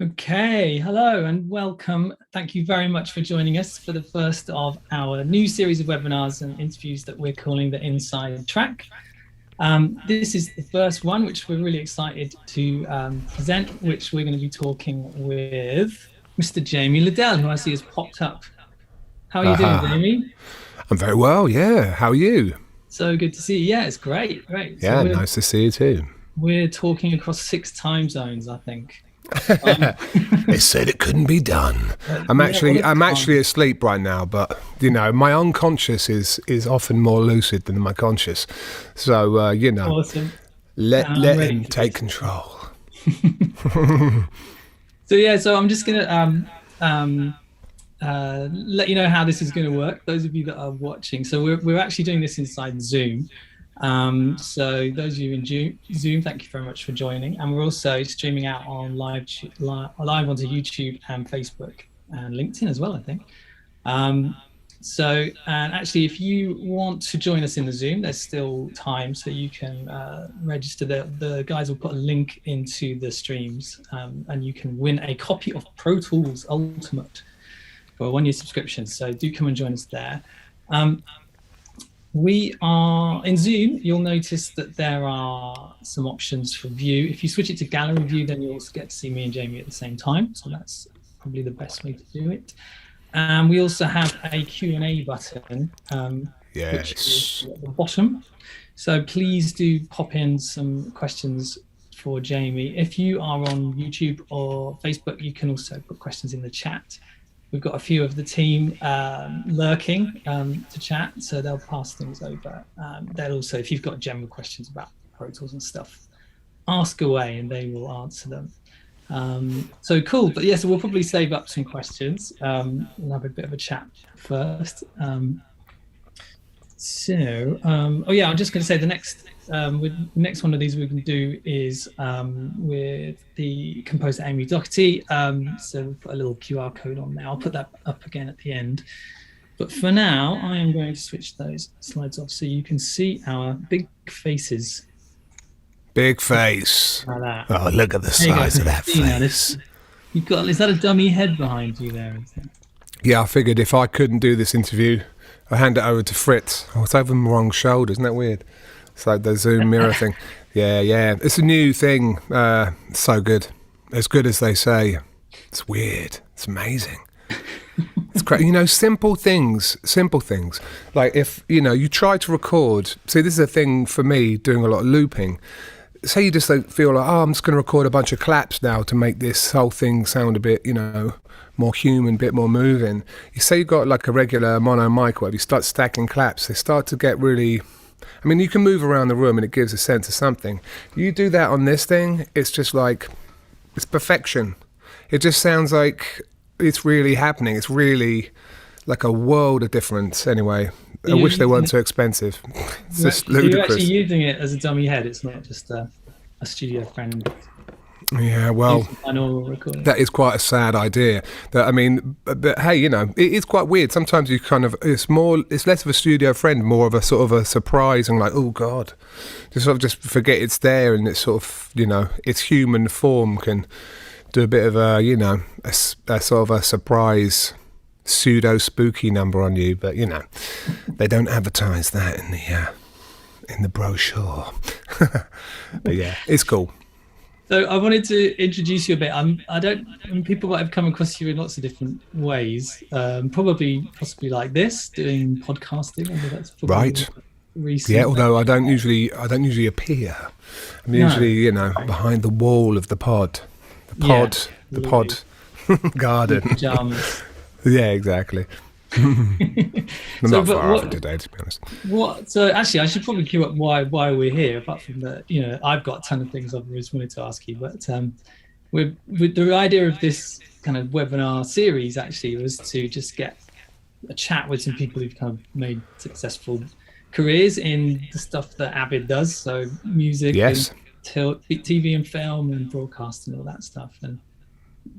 Okay, hello and welcome. Thank you very much for joining us for the first of our new series of webinars and interviews that we're calling the Inside Track. This is the first one, which we're really excited to present, which we're going to be talking with Mr. Jamie Lidell, who I see has popped up. How are you doing, Jamie? I'm very well, yeah. How are you? So good to see you. Yeah, it's great, great. Yeah, So nice to see you too. we're talking across 6 time zones, I think. They said it couldn't be done. I'm actually asleep right now, but my unconscious is often more lucid than my conscious. So Awesome. let him take control. So I'm just gonna let you know how this is going to work. Those of you that are watching, so we're actually doing this inside Zoom. So those of you in Zoom, thank you very much for joining. And we're also streaming out on live onto YouTube and Facebook and LinkedIn as well, I think. And actually, if you want to join us in the Zoom, there's still time, so you can register. The guys will put a link into the streams, and you can win a copy of Pro Tools Ultimate for a 1-year subscription. So do come and join us there. We are in Zoom. You'll notice that there are some options for view. If you switch it to gallery view, then you'll also get to see me and Jamie at the same time. So that's probably the best way to do it. We also have a Q&A button, which is at the bottom. So please do pop in some questions for Jamie. If you are on YouTube or Facebook, you can also put questions in the chat. We've got a few of the team lurking to chat, so they'll pass things over. They'll also, if you've got general questions about Pro Tools and stuff, ask away and they will answer them. So cool, but yes, we'll probably save up some questions. We'll have a bit of a chat first. I'm just going to say the next one of these we can do is with the composer Amy Doherty. So we'll put a little QR code on there. I'll put that up again at the end. But for now, I am going to switch those slides off so you can see our big faces. Big face. Like that. Oh, look at the size of that face. Is that a dummy head behind you there? Yeah, I figured if I couldn't do this interview, I'd hand it over to Fritz. Oh, it's over my wrong shoulder. Isn't that weird? It's like the Zoom mirror thing. Yeah. It's a new thing. So good. As good as they say. It's weird. It's amazing. It's great. Simple things. Like if, you try to record. See, this is a thing for me, doing a lot of looping. Say you just feel like, I'm just going to record a bunch of claps now to make this whole thing sound a bit, more human, a bit more moving. You say you've got like a regular mono mic, where you start stacking claps, they start to get really... I mean, you can move around the room and it gives a sense of something. You do that on this thing, it's just like, it's perfection. It just sounds like it's really happening. It's really like a world of difference. Anyway, I wish they weren't so expensive. It's just ludicrous. You're actually using it as a dummy head. It's not just a studio friend. Yeah, well, that is quite a sad idea. But hey, it is quite weird. Sometimes you it's less of a studio friend, more of a sort of a surprise and like, oh God, just forget it's there, and it's sort of, its human form can do a bit of a sort of a surprise pseudo spooky number on you. But they don't advertise that in the brochure. But yeah, it's cool. So I wanted to introduce you a bit. People might have come across you in lots of different ways. Possibly like this, doing podcasting. That's right. Recent. Yeah, although I don't usually appear. I'm usually, behind the wall of the pod. The pod garden. Pajamas. Yeah, exactly. I'm not far off today, to be honest. So actually, I should probably cue up why we're here. Apart from that, I've got a ton of things I've always wanted to ask you. But with the idea of this kind of webinar series actually was to just get a chat with some people who've kind of made successful careers in the stuff that Avid does. So music, yes, and TV and film and broadcast and all that stuff. And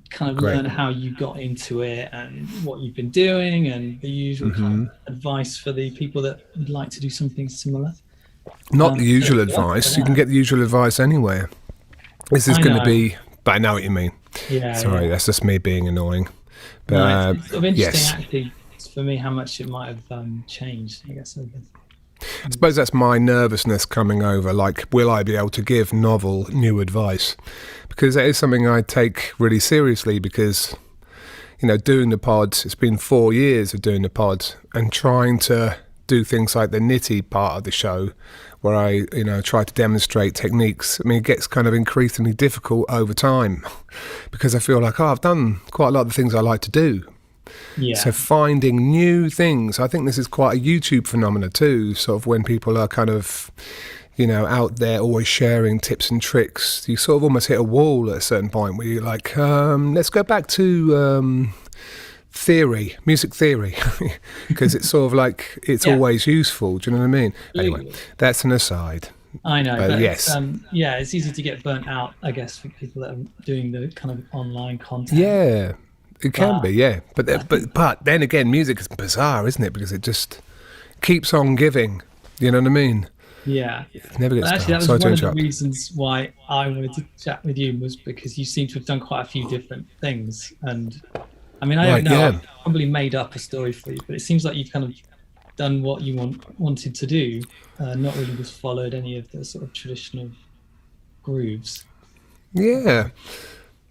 kind of learn how you got into it and what you've been doing and the usual kind of advice for the people that would like to do something similar. Not the usual advice. You can get the usual advice anywhere. This is going to be, but I know what you mean. Sorry, that's just me being annoying. But No, it's sort of interesting yes, actually for me how much it might have changed, I guess. I suppose that's my nervousness coming over. Like, will I be able to give novel new advice? Because that is something I take really seriously. Because doing the pods, it's been 4 years of doing the pods and trying to do things like the nitty part of the show, where I try to demonstrate techniques. I mean, it gets kind of increasingly difficult over time because I feel like I've done quite a lot of the things I like to do. Yeah. So finding new things, I think this is quite a YouTube phenomena too, sort of when people are kind of, out there always sharing tips and tricks, you sort of almost hit a wall at a certain point where you're like, let's go back to music theory, because it's sort of like it's always useful. Do you know what I mean? Anyway, that's an aside. I know, but yes. It's easy to get burnt out, I guess, for people that are doing the kind of online content. Yeah. It can be, yeah. But then again, music is bizarre, isn't it? Because it just keeps on giving. You know what I mean? Yeah. It never gets actually, dull. that was one of the reasons why I wanted to chat with you, was because you seem to have done quite a few different things. And I mean, I don't know, I've probably made up a story for you, but it seems like you've kind of done what you wanted to do, not really just followed any of the sort of traditional grooves. Yeah.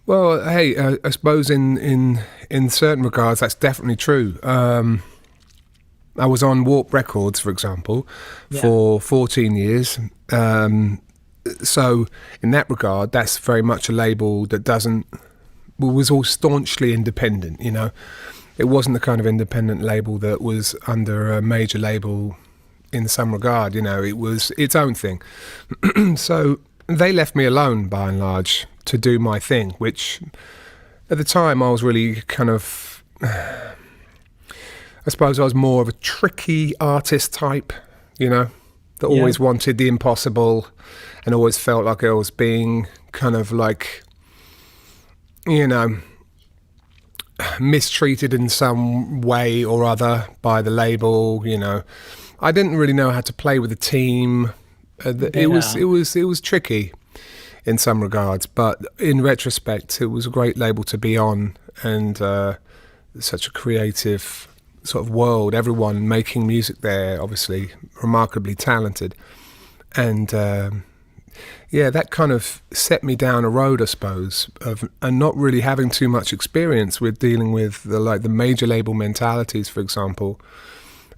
Well, hey, I suppose in certain regards that's definitely true. I was on Warp Records, for example, for 14 years. So in that regard, that's very much a label that was all staunchly independent. It wasn't the kind of independent label that was under a major label in some regard. It was its own thing. So they left me alone by and large to do my thing, which at the time I was really kind of, I suppose I was more of a tricky artist type, that always wanted the impossible and always felt like I was being kind of like, mistreated in some way or other by the label. I didn't really know how to play with the team. It was tricky in some regards, but in retrospect it was a great label to be on, and such a creative sort of world, everyone making music there obviously remarkably talented, and that kind of set me down a road, I suppose, of and not really having too much experience with dealing with the major label mentalities, for example.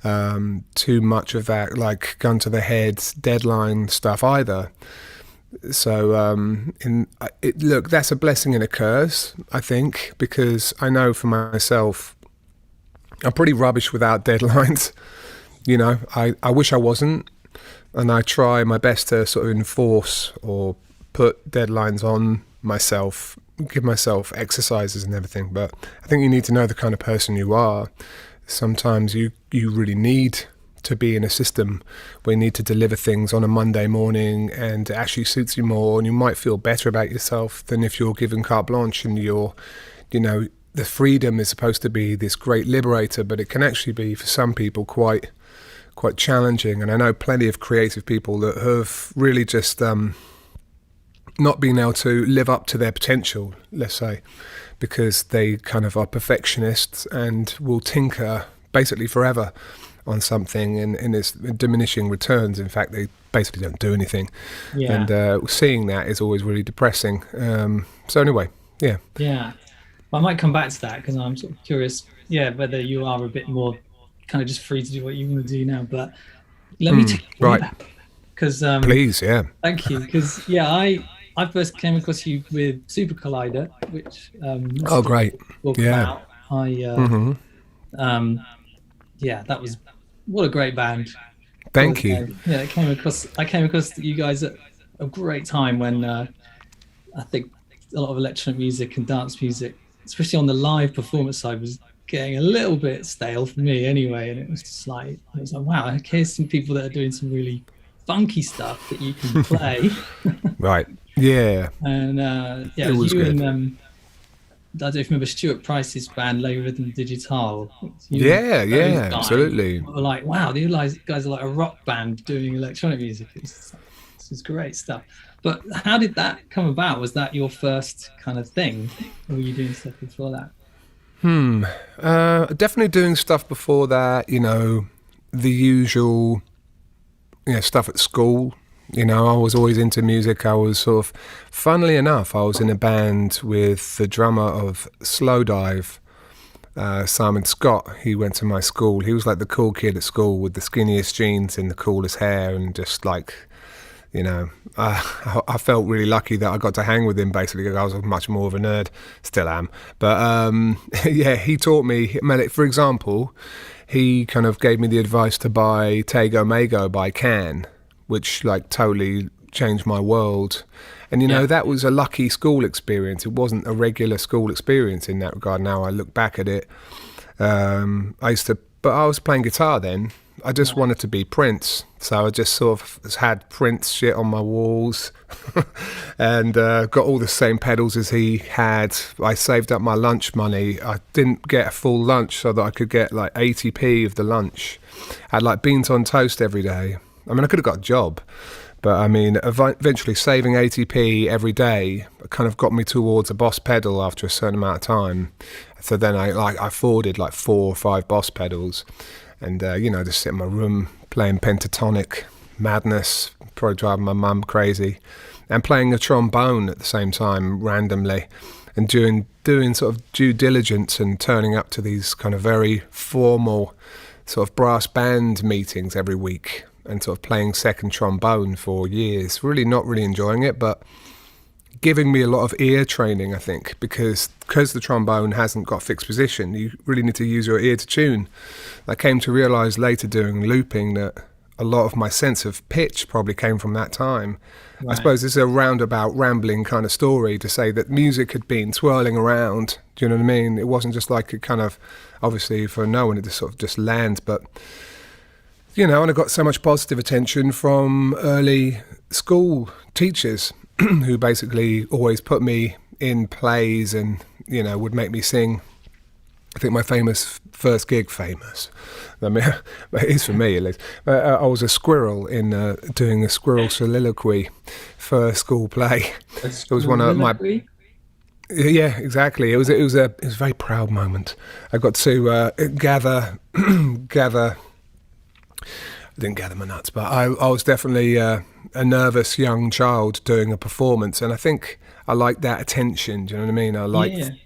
Too much of that like gun to the head deadline stuff either. So look, that's a blessing and a curse, I think, because I know for myself I'm pretty rubbish without deadlines. I wish I wasn't, and I try my best to sort of enforce or put deadlines on myself, give myself exercises and everything. But I think you need to know the kind of person you are. Sometimes you really need to be in a system where you need to deliver things on a Monday morning, and it actually suits you more, and you might feel better about yourself than if you're given carte blanche and the freedom is supposed to be this great liberator, but it can actually be for some people quite challenging. And I know plenty of creative people that have really just not been able to live up to their potential, let's say, because they kind of are perfectionists and will tinker basically forever on something, and it's diminishing returns. In fact, they basically don't do anything. And seeing that is always really depressing. So anyway, yeah. Well, I might come back to that, because I'm sort of curious whether you are a bit more kind of just free to do what you want to do now. But let me take you back, because please, thank you, because I first came across you with Super Collider, which great, about. That was, what a great band. Thank you. I came across you guys at a great time when I think a lot of electronic music and dance music, especially on the live performance side, was getting a little bit stale for me anyway. And it was just like, wow, here's some people that are doing some really funky stuff that you can play. Right. Yeah. And it was you good. And I don't know if you remember Stuart Price's band Lay Rhythm Digital. Absolutely. Were like, wow, these guys are like a rock band doing electronic music. This is great stuff. But how did that come about? Was that your first kind of thing? Or were you doing stuff before that? Definitely doing stuff before that, the usual, stuff at school. I was always into music. I was sort of, funnily enough, I was in a band with the drummer of Slowdive, Simon Scott. He went to my school. He was like the cool kid at school with the skinniest jeans and the coolest hair, and just like, I felt really lucky that I got to hang with him, basically, because I was much more of a nerd. Still am. But yeah, he taught me, for example, he kind of gave me the advice to buy Tego Mago by Can, which like totally changed my world. And that was a lucky school experience. It wasn't a regular school experience in that regard. Now I look back at it, but I was playing guitar then. I just wanted to be Prince, so I just sort of had Prince shit on my walls and got all the same pedals as he had. I saved up my lunch money. I didn't get a full lunch so that I could get like 80p of the lunch. I had like beans on toast every day. I mean, I could have got a job, but I mean, eventually saving 80p every day kind of got me towards a Boss pedal after a certain amount of time. So then I afforded like 4 or 5 Boss pedals. And, just sit in my room playing pentatonic madness, probably driving my mum crazy, and playing a trombone at the same time randomly, and doing sort of due diligence and turning up to these kind of very formal sort of brass band meetings every week and sort of playing second trombone for years. Really not really enjoying it, but giving me a lot of ear training, I think, because the trombone hasn't got fixed position. You really need to use your ear to tune. I came to realise later doing looping that a lot of my sense of pitch probably came from that time. Right. I suppose this is a roundabout, rambling kind of story to say that music had been swirling around. Do you know what I mean? It wasn't just like a kind of, obviously for no one it just sort of just lands, but and I got so much positive attention from early school teachers who basically always put me in plays and, would make me sing. I think my first gig, I mean, it is for me at least. I was a squirrel in doing a squirrel soliloquy for a school play. It was one of my... Yeah, exactly. It was a very proud moment. I got to gather... I didn't gather my nuts, but I was definitely a nervous young child doing a performance, and I think I liked that attention. Do you know what I mean?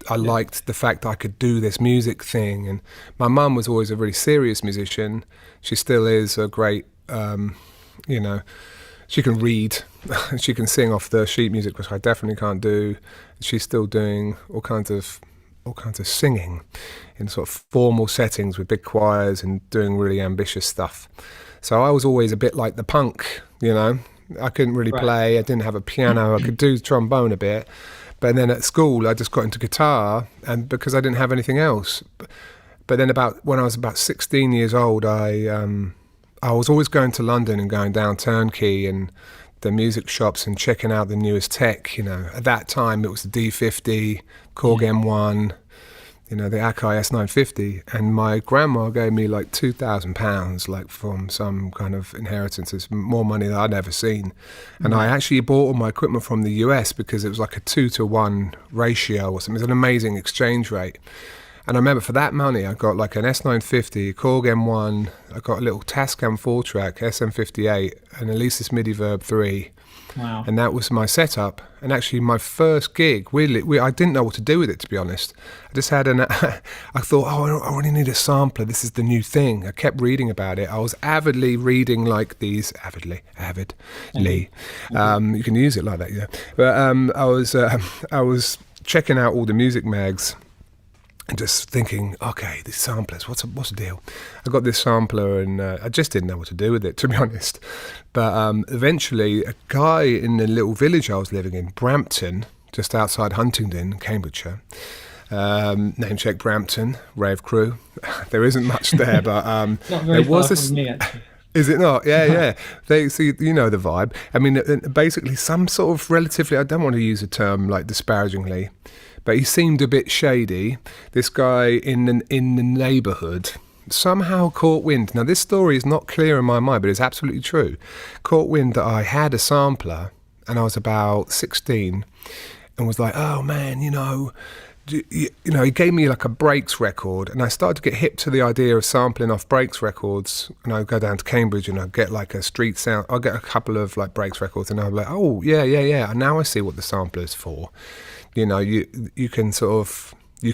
I liked the fact that I could do this music thing, and my mum was always a really serious musician. She still is a great, she can read, she can sing off the sheet music, which I definitely can't do. She's still doing all kinds of singing in sort of formal settings with big choirs and doing really ambitious stuff. So I was always a bit like the punk, I couldn't really play. I didn't have a piano. I could do trombone a bit. But then at school, I just got into guitar, and because I didn't have anything else. But then when I was about 16 years old, I was always going to London and going down Turnkey and the music shops and checking out the newest tech. At that time, it was the D50, Korg M1, the Akai S950, and my grandma gave me like £2,000, like from some kind of inheritance. It's more money than I'd ever seen. And I actually bought all my equipment from the US because it was like a 2-to-1 ratio or something. It was an amazing exchange rate. And I remember for that money, I got like an S950, Korg M1, I got a little Tascam 4-track, SM58, and a Alesis MIDI Verb 3. Wow. And that was my setup. And actually my first gig, I didn't know what to do with it, to be honest. I just had I thought, I really need a sampler. This is the new thing. I kept reading about it. I was avidly reading like these, avidly. You can use it like that, yeah. But I was checking out all the music mags and just thinking, okay, these samplers, what's the deal? I got this sampler and I just didn't know what to do with it, to be honest. But eventually, a guy in the little village I was living in, Brampton, just outside Huntingdon, Cambridgeshire, name check Brampton, rave crew. There isn't much there, but not very far from me, actually. Is it not? Yeah. They see, the vibe. I mean, basically, some sort of relatively, I don't want to use a term like disparagingly, but he seemed a bit shady. This guy in the neighbourhood somehow caught wind. Now, this story is not clear in my mind, but it's absolutely true. Caught wind that I had a sampler and I was about 16, and was like, oh man, he gave me like a breaks record, and I started to get hip to the idea of sampling off breaks records. And I'd go down to Cambridge and I'd get like a street sound. I'll get a couple of like breaks records, and I'd be like, oh yeah. And now I see what the sampler's for. You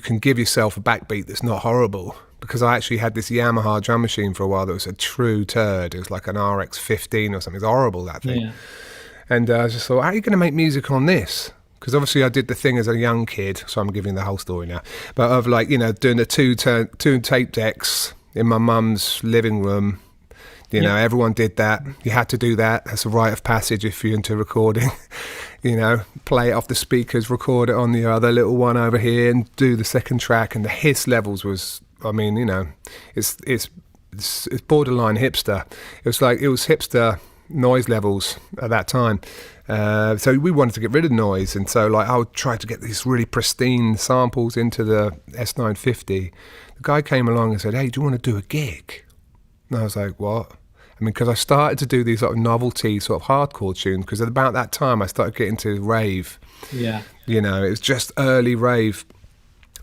can give yourself a backbeat that's not horrible. Because I actually had this Yamaha drum machine for a while that was a true turd. It was like an RX-15 or something. It was horrible, that thing. Yeah. And I just thought, how are you going to make music on this? Because obviously I did the thing as a young kid, so I'm giving the whole story now, but of like, doing the two tape decks in my mum's living room. Everyone did that. You had to do that. That's a rite of passage if you're into recording. Play it off the speakers, record it on the other little one over here, and do the second track. And the hiss levels was, it's borderline hipster. It was hipster noise levels at that time. So we wanted to get rid of noise, and so like I would try to get these really pristine samples into the S950. The guy came along and said, hey, do you want to do a gig? And I was like, what? Because I started to do these sort of novelty sort of hardcore tunes, because at about that time I started getting to rave. Yeah. It was just early rave.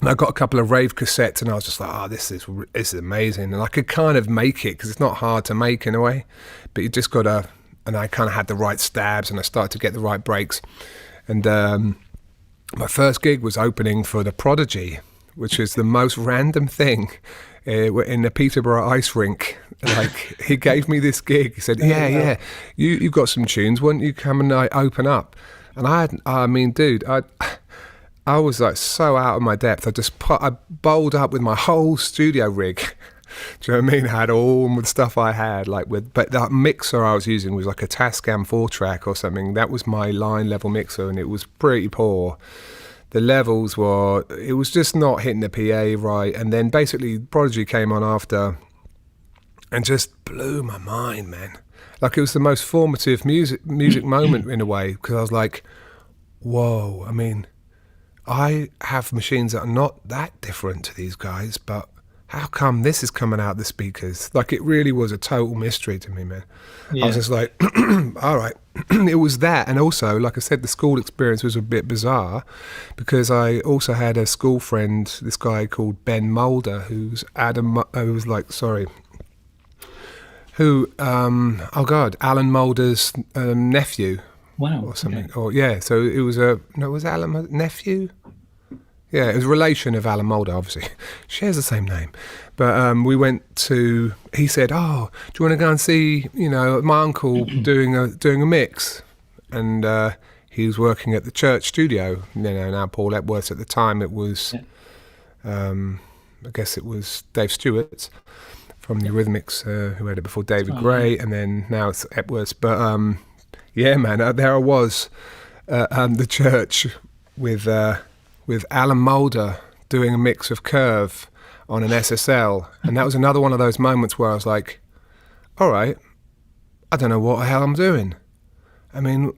And I got a couple of rave cassettes, and I was just like, this is amazing. And I could kind of make it, because it's not hard to make in a way, but you just got to, and I kind of had the right stabs, and I started to get the right breaks. And my first gig was opening for The Prodigy, which is the most random thing in the Peterborough ice rink. Like, he gave me this gig. He said, yeah, you've got some tunes. Why don't you come and open up? And I was like so out of my depth. I bowled up with my whole studio rig. Do you know what I mean? I had all the stuff I had, but that mixer I was using was like a Tascam 4-track or something. That was my line level mixer, and it was pretty poor. The levels it was just not hitting the PA right. And then basically Prodigy came on after and just blew my mind, man. Like, it was the most formative music moment in a way, because I was like, whoa, I have machines that are not that different to these guys, but how come this is coming out the speakers? Like, it really was a total mystery to me, man. Yeah. I was just like, all right. It was that. And also, like I said, the school experience was a bit bizarre, because I also had a school friend, this guy called Ben Mulder, Alan Mulder's nephew. Wow. Or something. Okay. Or yeah, so it was was Alan nephew? Yeah, it was a relation of Alan Mulder, obviously. Shares the same name. But he said, oh, do you want to go and see, my uncle doing a mix? And he was working at the church studio. Now Paul Epworth's. At the time it was, I guess it was Dave Stewart's from the Eurythmics, who had it before David Gray, and then now it's Epworth's. But yeah, man, there I was at the church with Alan Mulder doing a mix of Curve on an SSL. And that was another one of those moments where I was like, all right, I don't know what the hell I'm doing.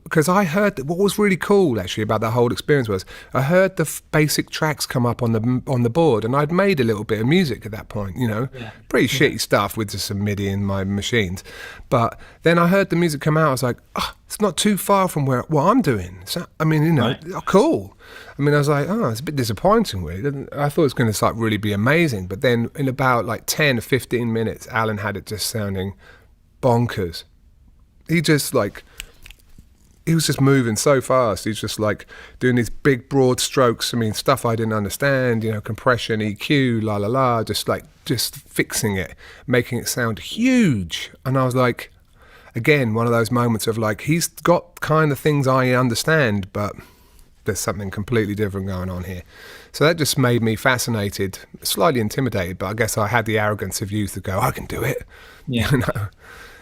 Because I heard what was really cool actually about that whole experience was I heard the basic tracks come up on the board, and I'd made a little bit of music at that point, pretty shitty stuff with just some MIDI in my machines. But then I heard the music come out. I was like, it's not too far from what I'm doing. So, cool. I was like, it's a bit disappointing, really. I thought it was going to really be amazing. But then in about like 10 or 15 minutes, Alan had it just sounding bonkers. He was just moving so fast. He's just like doing these big broad strokes. Stuff I didn't understand, compression, EQ, la la la, just fixing it, making it sound huge. And I was like, again, one of those moments of like, he's got kind of things I understand, but there's something completely different going on here. So that just made me fascinated, slightly intimidated, but I guess I had the arrogance of youth to go, I can do it. Yeah.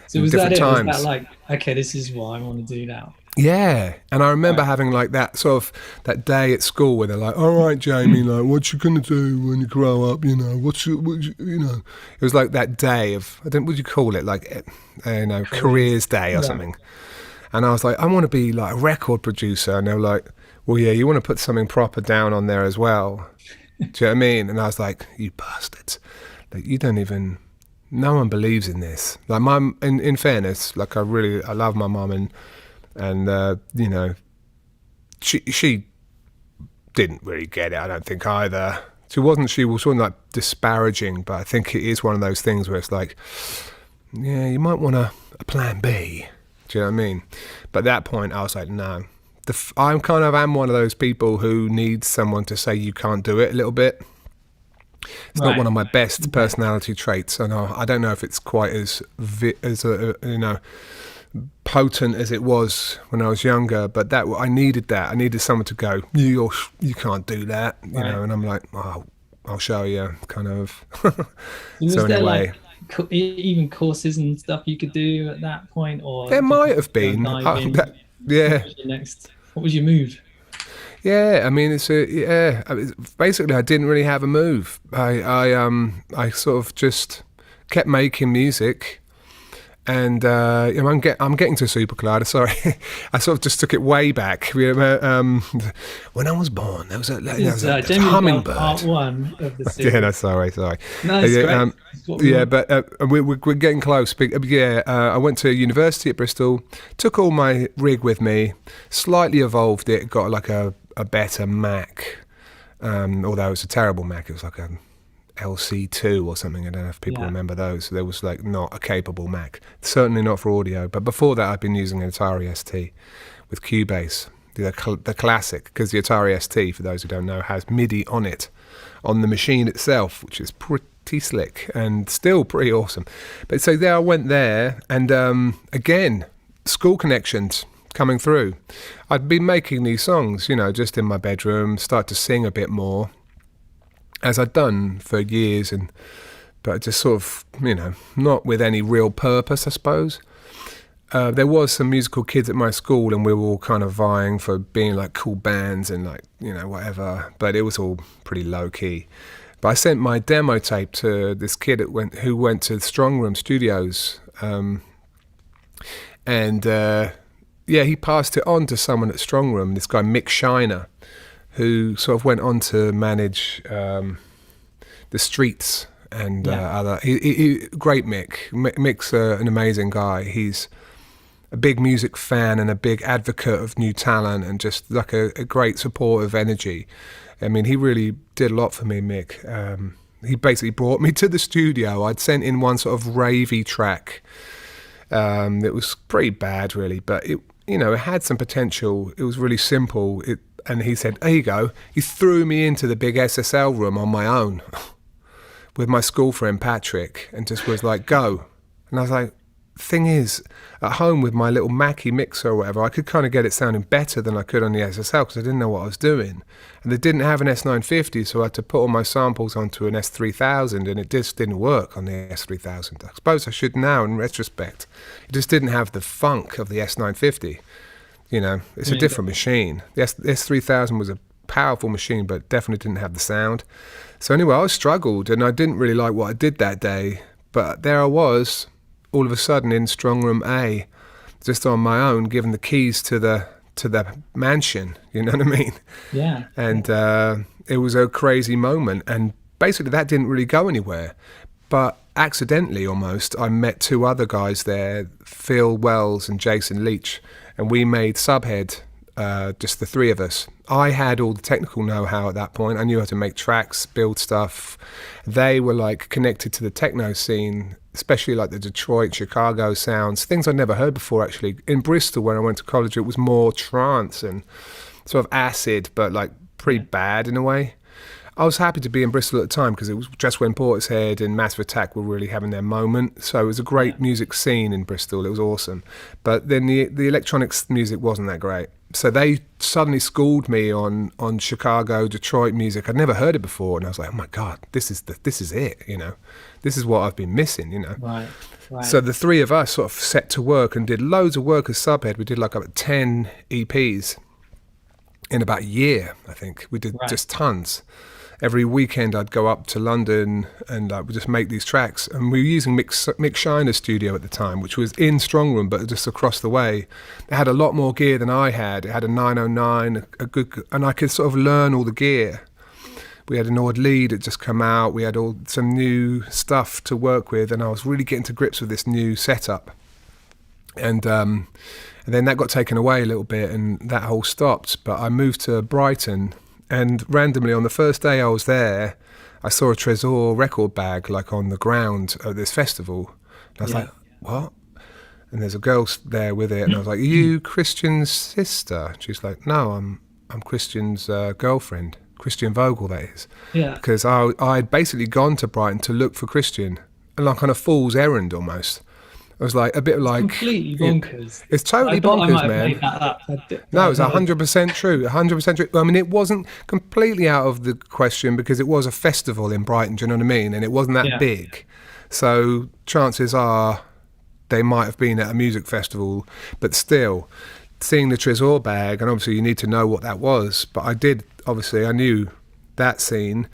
So was that it? Was that like, okay, this is what I want to do now? Yeah, and I remember having like that sort of that day at school where they're like, "All right, Jamie, like, what you gonna do when you grow up? It was like that day of what would you call it? Like, careers day or something. And I was like, I want to be like a record producer, and they were like, well, yeah, you want to put something proper down on there as well. Do you know what I mean? And I was like, you bastards, like you don't even. No one believes in this. Like in fairness, like I love my mum and And you know, she didn't really get it, I don't think, either. She was sort of like disparaging, but I think it is one of those things where it's like, yeah, you might want a plan B. Do you know what I mean? But at that point, I was like, no. I'm one of those people who needs someone to say you can't do it a little bit. It's not one of my best personality traits, and I don't know if it's quite as potent as it was when I was younger. But I needed that. I needed someone to go, you can't do that, you know. And I'm like, oh, I'll show you, kind of. So anyway, like even courses and stuff you could do at that point, or there might have been. What was your move? Yeah, I mean, basically, I didn't really have a move. I sort of just kept making music, and I'm getting to super collider. Sorry, I sort of just took it way back. When I was born, there was a hummingbird. Part 1 of the series. Yeah, no, sorry. No, it's great. But we're getting close. I went to university at Bristol, took all my rig with me, slightly evolved it, got like a better Mac, although it was a terrible Mac. It was like a LC2 or something. I don't know if people remember those. There was like not a capable Mac, certainly not for audio. But before that, I'd been using an Atari ST with Cubase, the classic, because the Atari ST, for those who don't know, has MIDI on it, on the machine itself, which is pretty slick and still pretty awesome. But so there I went there, and again, school connections coming through. I'd been making these songs, just in my bedroom, start to sing a bit more, as I'd done for years, but just sort of, not with any real purpose, I suppose. There was some musical kids at my school, and we were all kind of vying for being like cool bands and like, whatever, but it was all pretty low key. But I sent my demo tape to this kid who went to Strong Room Studios, he passed it on to someone at Strong Room, this guy Mick Shiner, who sort of went on to manage the Streets and other. Great Mick. Mick's an amazing guy. He's a big music fan and a big advocate of new talent, and just like a great supportive energy. I mean, he really did a lot for me, Mick. He basically brought me to the studio. I'd sent in one sort of ravey track. It was pretty bad, really, but it had some potential. It was really simple. And he said, there you go. He threw me into the big SSL room on my own with my school friend Patrick, and just was like, go. And I was like, thing is, at home with my little Mackie mixer or whatever, I could kind of get it sounding better than I could on the SSL because I didn't know what I was doing. And they didn't have an S950, so I had to put all my samples onto an S3000, and it just didn't work on the S3000. I suppose I should now in retrospect. It just didn't have the funk of the S950. It's a different machine. The S3000 was a powerful machine, but definitely didn't have the sound. So anyway, I struggled, and I didn't really like what I did that day. But there I was, all of a sudden in Strong Room A, just on my own, given the keys to the mansion. You know what I mean? Yeah. And it was a crazy moment, and basically that didn't really go anywhere. But accidentally, almost, I met two other guys there, Phil Wells and Jason Leach. And we made Subhead, just the three of us. I had all the technical know-how at that point. I knew how to make tracks, build stuff. They were like connected to the techno scene, especially like the Detroit, Chicago sounds, things I'd never heard before actually. In Bristol, when I went to college, it was more trance and sort of acid, but like pretty bad in a way. I was happy to be in Bristol at the time because it was just when Portishead and Massive Attack were really having their moment. So it was a great music scene in Bristol. It was awesome. But then the electronics music wasn't that great. So they suddenly schooled me on Chicago, Detroit music. I'd never heard it before. And I was like, oh my God, this is it, This is what I've been missing, Right. So the three of us sort of set to work and did loads of work as Subhead. We did like about 10 EPs in about a year, I think. We did just tons. Every weekend I'd go up to London and we'd just make these tracks. And we were using Mick Shiner's studio at the time, which was in Strong Room, but just across the way. It had a lot more gear than I had. It had a 909, and I could sort of learn all the gear. We had an Nord lead that just come out. We had some new stuff to work with, and I was really getting to grips with this new setup. And then that got taken away a little bit, and that whole stopped. But I moved to Brighton, and randomly on the first day I was there, I saw a Tresor record bag like on the ground at this festival. And I was like, what? And there's a girl there with it, and I was like, are you Christian's sister? And she's like, no, I'm Christian's girlfriend, Christian Vogel, that is. Yeah. Because I'd basically gone to Brighton to look for Christian, like on a fool's errand almost. I was like, a bit like... completely bonkers. It's totally bonkers, man. No, it's 100% true, 100% true. I mean, it wasn't completely out of the question because it was a festival in Brighton, do you know what I mean? And it wasn't that big. So chances are they might have been at a music festival, but still, seeing the Tresor bag, and obviously you need to know what that was, but I knew that scene.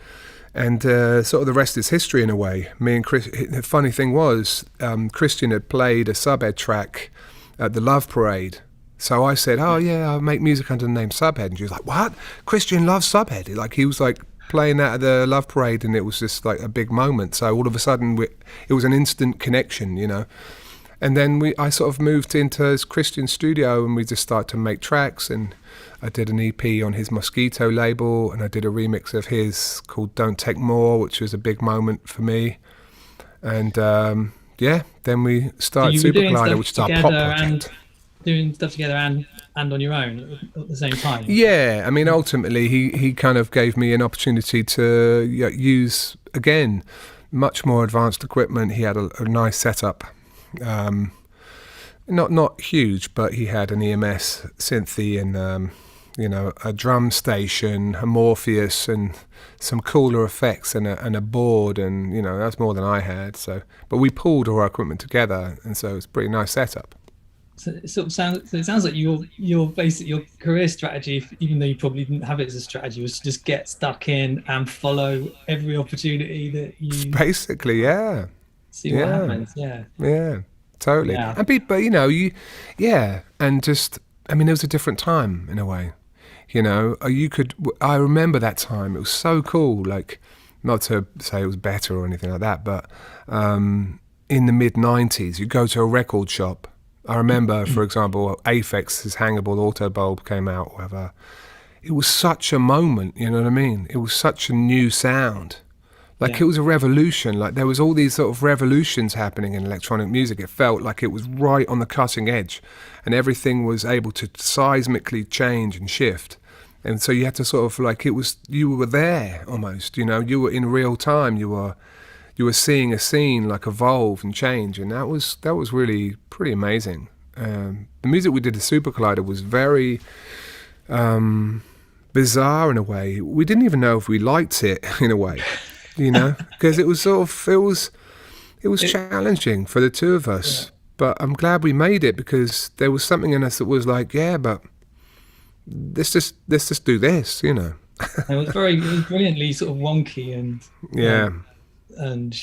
And sort of the rest is history in a way. Me and Chris, the funny thing was, Christian had played a Subhead track at the Love Parade. So I said, oh yeah, I make music under the name Subhead. And she was like, what? Christian loves Subhead. Like he was like playing that at the Love Parade, and it was just like a big moment. So all of a sudden it was an instant connection, you know. And then I sort of moved into his Christian studio, and we just started to make tracks, and I did an EP on his Mosquito label, and I did a remix of his called Don't Take More, which was a big moment for me. And then we started Super Collider, which is our pop project. Doing stuff together and on your own at the same time. Yeah, I mean, ultimately he kind of gave me an opportunity to use, again, much more advanced equipment. He had a nice setup. Not huge, but he had an EMS synthy and a drum station, a Morpheus, and some cooler effects and a board, and that's more than I had. So, but we pulled all our equipment together, and so it's a pretty nice setup. So it sounds like your basic career strategy, even though you probably didn't have it as a strategy, was to just get stuck in and follow every opportunity that you basically, yeah. See what happens, yeah. Yeah, totally. Yeah. And and just, I mean, it was a different time in a way. I remember that time. It was so cool. Like, not to say it was better or anything like that, but in the mid-90s, you go to a record shop. I remember, for example, Apex's Hangable Auto Bulb came out, whatever. It was such a moment, you know what I mean? It was such a new sound. Like, it was a revolution. Like, there was all these sort of revolutions happening in electronic music. It felt like it was right on the cutting edge, and everything was able to seismically change and shift. And so you had to sort of, like, you were there almost, you were in real time. You were seeing a scene like evolve and change, and that was really pretty amazing. The music we did at Super Collider was very bizarre in a way. We didn't even know if we liked it in a way. Because it was challenging for the two of us. Yeah. But I'm glad we made it, because there was something in us that was like, yeah, but let's just do this, It was brilliantly sort of wonky and and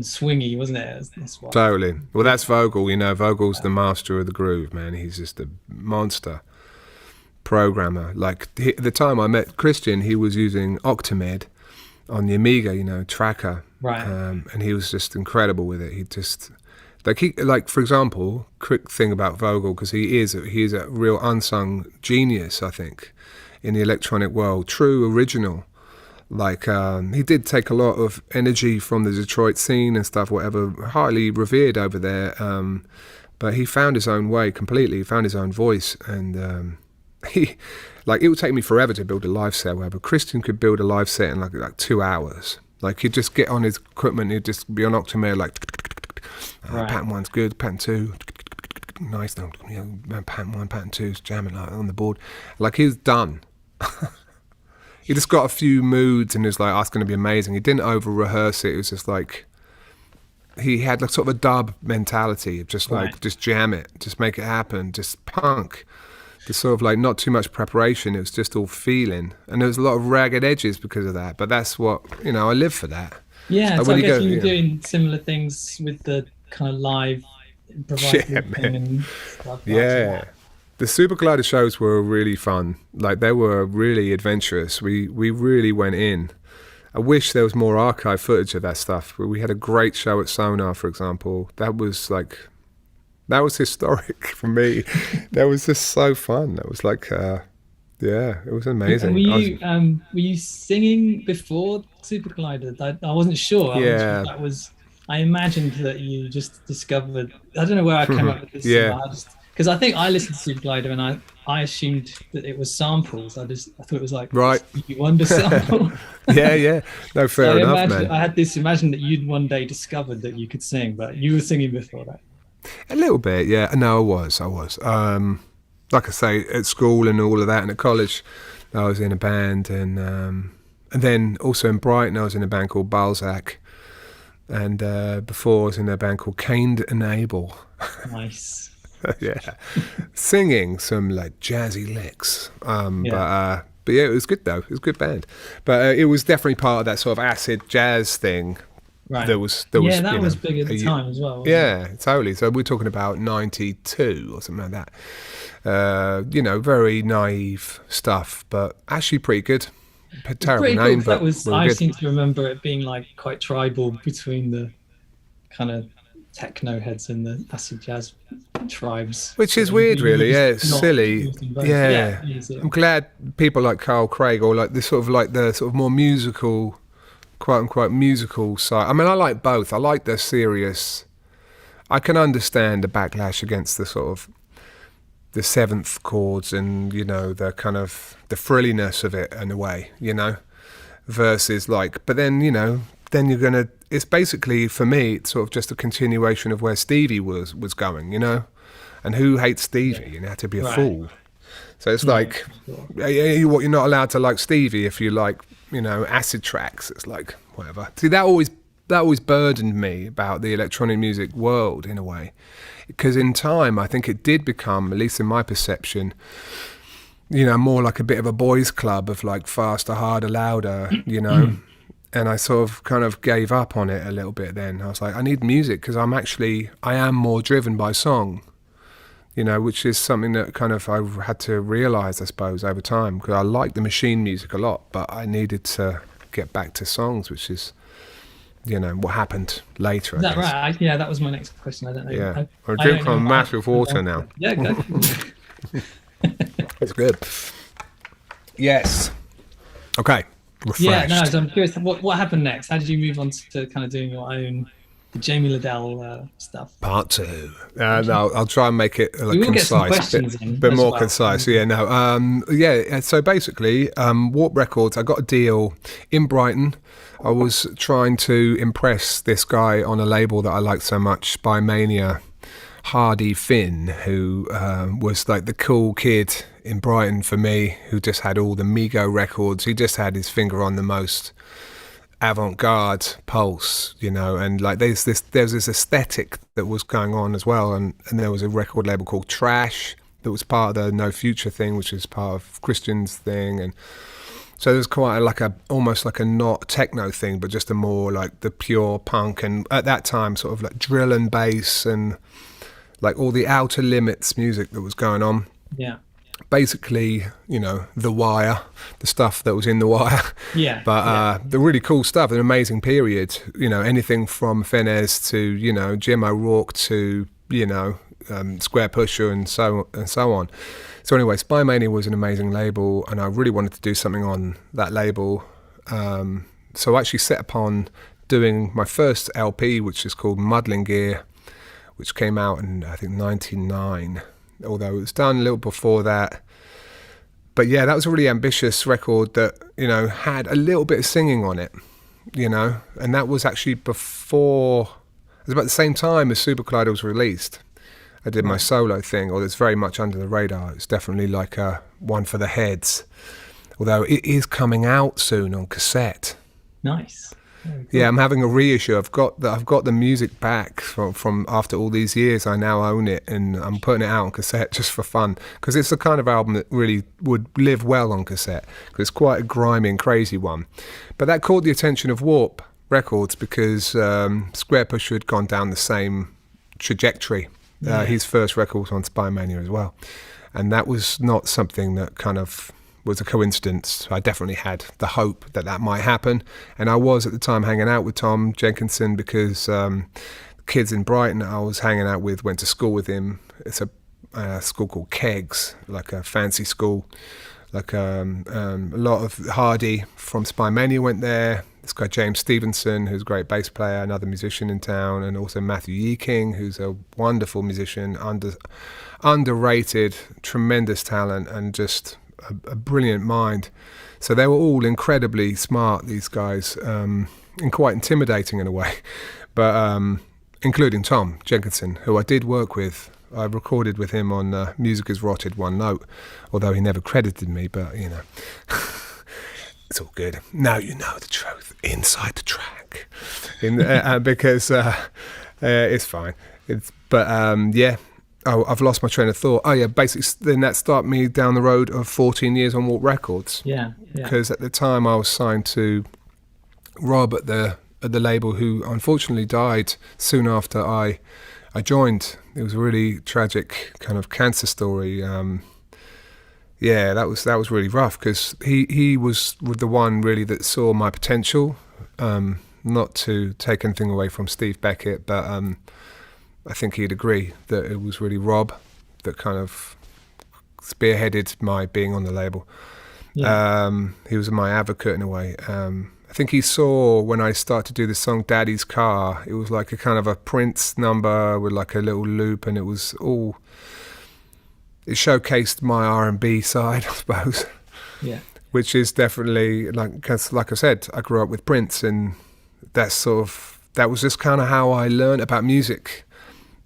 swingy, wasn't it? That's what. Totally. Well, that's Vogel. Vogel's the master of the groove, man. He's just a monster programmer. Like, at the time I met Christian, he was using Octamed on the Amiga, tracker, right? And he was just incredible with it. He just for example, quick thing about Vogel, because he is a real unsung genius, I think, in the electronic world. True original. Like, he did take a lot of energy from the Detroit scene and stuff, whatever, highly revered over there. But he found his own way completely. He found his own voice, and it would take me forever to build a live set, whatever. Christian could build a live set in like 2 hours. Like, he'd just get on his equipment, he'd just be on Octamed, like, pattern 1's good, pattern 2, nice, pattern 1, pattern 2's jamming like on the board. Like, he was done. He just got a few moods and he was like, oh, it's going to be amazing. He didn't over-rehearse it. It was just like, he had like sort of a dub mentality of just like, just jam it, just make it happen, just punk. Just sort of like not too much preparation. It was just all feeling. And there was a lot of ragged edges because of that. But that's what, I live for that. Yeah, so I guess you were doing similar things with the kind of live improvisation and stuff. Yeah. The Super Collider shows were really fun. Like, they were really adventurous. We really went in. I wish there was more archive footage of that stuff. We had a great show at Sonar, for example. That was like That was historic for me. That was just so fun. That was like, yeah, it was amazing. And were you singing before Super Collider? I wasn't sure. I wasn't sure if Yeah, that was. I imagined that you just discovered. I don't know where I came up with this. yeah. Because I think I listened to Super Collider and I assumed that it was samples. I thought it was like Right. Stevie Wonder sample. Yeah. No, So fair enough, man. I had this imagine that you'd one day discovered that you could sing, but you were singing before that. A little bit, yeah. No, I was. Like I say, at school and all of that, and at college, I was in a band, and then also in Brighton, I was in a band called Balzac, and before I was in a band called Cain and Abel. Nice. Yeah, singing some like jazzy licks. Yeah. But yeah, it was good though. It was a good band, but it was definitely part of that sort of acid jazz thing. Right. There was Yeah, that was big at the time as well. Yeah, totally. So we're talking about 92 or something like that. Very naive stuff, but actually pretty good. Terrible Pretty name, cool, but I good. seem to remember it being like quite tribal between the kind of techno heads and the acid jazz tribes. Which is So weird, you were really. just Yeah, it's not silly. using both. Yeah. it is, yeah. I'm glad people like Carl Craig or like this sort of like the sort of more musical, quote unquote musical side. I mean, I like both. I like the serious. I can understand the backlash against the sort of the seventh chords and the kind of the frilliness of it in a way, versus like. But then then you're gonna. It's basically for me, it's sort of just a continuation of where Stevie was going, and who hates Stevie? You had to be a fool. So it's like, you're not allowed to like Stevie if you like, acid tracks. It's like, whatever. See, that always burdened me about the electronic music world in a way. Because in time, I think it did become, at least in my perception, more like a bit of a boys' club of like faster, harder, louder, And I sort of kind of gave up on it a little bit then. I was like, I need music because I am more driven by song. Which is something that kind of I had to realise, I suppose, over time, because I like the machine music a lot, but I needed to get back to songs, which is, what happened later. Is that right? Yeah, that was my next question. I don't know. Yeah, I'm drinking a massive water now. Yeah, go. It's good. Yes. Okay. Refreshed. Yeah, no, so I'm curious, what happened next? How did you move on to kind of doing your own Jamie Lidell stuff? Part 2. No, I'll try and make it concise, bit more concise. Yeah, no. So basically, Warp Records, I got a deal in Brighton. I was trying to impress this guy on a label that I liked so much, Spy Mania, Hardy Finn, who was like the cool kid in Brighton for me, who just had all the Mego records. He just had his finger on the most avant-garde pulse, and like there's this aesthetic that was going on as well, and there was a record label called Trash that was part of the No Future thing, which is part of Christian's thing, and so there's quite almost like a not techno thing, but just a more like the pure punk, and at that time sort of like drill and bass and like all the Outer Limits music that was going on. Yeah. Basically, The Wire, the stuff that was in The Wire. Yeah. But the really cool stuff, an amazing period, anything from Fenez to, Jim O'Rourke to, Square Pusher and so on. So anyway, Spy Mania was an amazing label, and I really wanted to do something on that label. So I actually set upon doing my first LP, which is called Muddling Gear, which came out in, I think, 99. Although it was done a little before that. But yeah, that was a really ambitious record that, had a little bit of singing on it, and that was actually before, it was about the same time as Super Collider was released. I did my solo thing, although it's very much under the radar. It's definitely like a one for the heads, although it is coming out soon on cassette. Nice. Yeah, I'm having a reissue. I've got the music back from after all these years. I now own it, and I'm putting it out on cassette just for fun, because it's the kind of album that really would live well on cassette, because it's quite a grimy and crazy one. But that caught the attention of Warp Records because Square Pusher had gone down the same trajectory. His first record was on Spy Mania as well, and that was not something that kind of was a coincidence. I definitely had the hope that might happen, and I was at the time hanging out with Tom Jenkinson because kids in Brighton that I was hanging out with went to school with him. It's a school called Kegs, like a fancy school. Like a lot of Hardy from Spy Mania went there. This guy James Stevenson, who's a great bass player, another musician in town, and also Matthew Yeking, who's a wonderful musician, underrated, tremendous talent, and just a brilliant mind. So they were all incredibly smart, these guys, and quite intimidating in a way. But including Tom Jenkinson, who I did work with. I recorded with him on Music Is Rotted One Note, although he never credited me, but, you know. It's all good. Now you know the truth inside the track, because it's fine. I've lost my train of thought. Oh yeah, basically then that started me down the road of 14 years on Warp Records. Yeah. Because at the time I was signed to Rob at the label, who unfortunately died soon after I joined. It was a really tragic kind of cancer story. That was really rough, because he was the one really that saw my potential. Not to take anything away from Steve Beckett, but I think he'd agree that it was really Rob that kind of spearheaded my being on the label. Yeah. He was my advocate in a way. I think he saw when I started to do the song Daddy's Car, it was like a kind of a Prince number with like a little loop, and it showcased my R&B side, I suppose. Yeah. Which is definitely, because like I said, I grew up with Prince, and that was just kind of how I learned about music.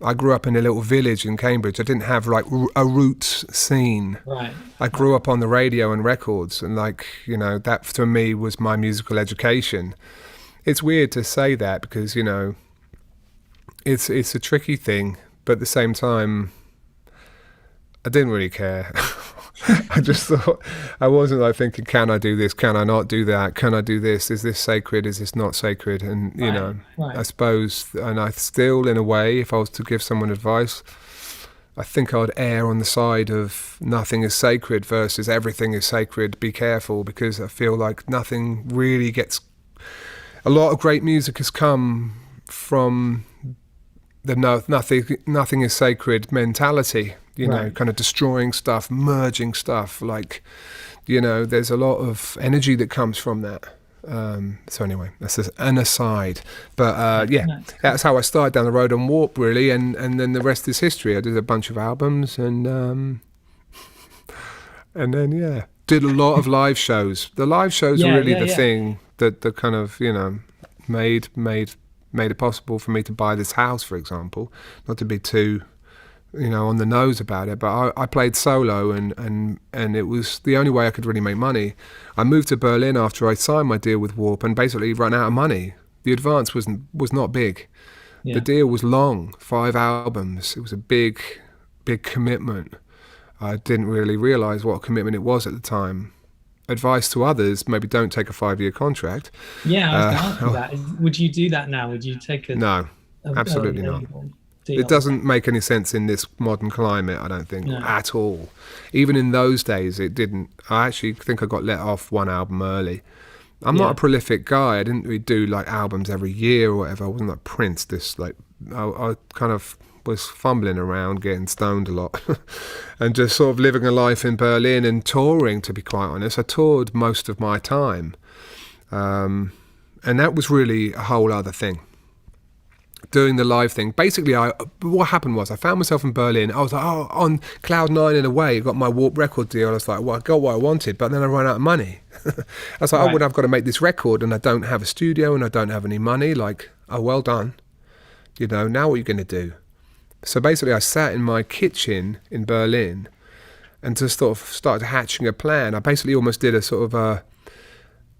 I grew up in a little village in Cambridge. I didn't have like a roots scene. Right. I grew up on the radio and records, and that to me was my musical education. It's weird to say that because, it's a tricky thing, but at the same time, I didn't really care. I just thought, I wasn't thinking, can I do this? Can I not do that? Can I do this? Is this sacred? Is this not sacred? And, I suppose, and I still, in a way, if I was to give someone advice, I think I'd err on the side of nothing is sacred versus everything is sacred. Be careful, because I feel like nothing really gets... A lot of great music has come from the nothing is sacred mentality. Kind of destroying stuff, merging stuff, there's a lot of energy that comes from that. So anyway, that's just an aside. But that's how I started down the road on Warp, really, and then the rest is history. I did a bunch of albums, and then, did a lot of live shows. The live shows are really the thing that kind of, made it possible for me to buy this house, for example. Not to be too... on the nose about it, but I played solo, and it was the only way I could really make money. I moved to Berlin after I signed my deal with Warp and basically ran out of money. The advance was not big. Yeah. The deal was long, 5 albums. It was a big commitment. I didn't really realise what commitment it was at the time. Advice to others, maybe don't take a 5-year contract. Yeah, I was going to ask you that. Would you do that now? Would you take No, absolutely not. It doesn't make any sense in this modern climate, I don't think, at all. Even in those days, it didn't. I actually think I got let off one album early. I'm not a prolific guy. I didn't really do albums every year or whatever. I wasn't like Prince. I kind of was fumbling around, getting stoned a lot, and just sort of living a life in Berlin and touring, to be quite honest. I toured most of my time. And that was really a whole other thing. Doing the live thing. Basically, what happened was I found myself in Berlin. I was like, on cloud 9 in a way. I got my Warp record deal. I was like, well, I got what I wanted, but then I ran out of money. I was like, I've got to make this record, and I don't have a studio, and I don't have any money. Well done. Now what are you going to do? So basically, I sat in my kitchen in Berlin and just sort of started hatching a plan. I basically almost did a sort of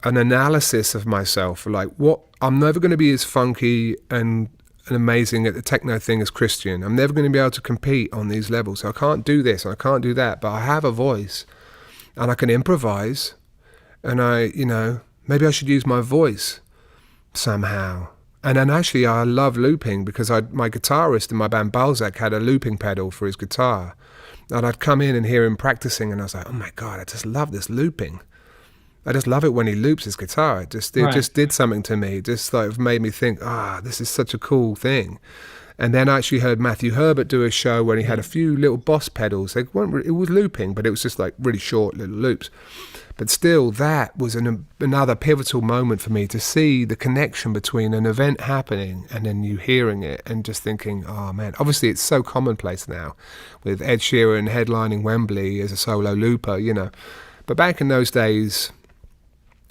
an analysis of myself. What I'm never going to be as funky and amazing at the techno thing as Christian. I'm never going to be able to compete on these levels. So I can't do this, and I can't do that, but I have a voice and I can improvise, and maybe I should use my voice somehow. And then actually I love looping, because my guitarist in my band Balzac had a looping pedal for his guitar, and I'd come in and hear him practicing, and I was like, oh my God, I just love this looping. I just love it when he loops his guitar. It Right. just did something to me. It just like made me think, this is such a cool thing. And then I actually heard Matthew Herbert do a show where he had a few little Boss pedals. They weren't, it was looping, but it was just like really short little loops. But still, that was another pivotal moment for me to see the connection between an event happening and then you hearing it and just thinking, oh man, obviously it's so commonplace now with Ed Sheeran headlining Wembley as a solo looper, you know. But back in those days,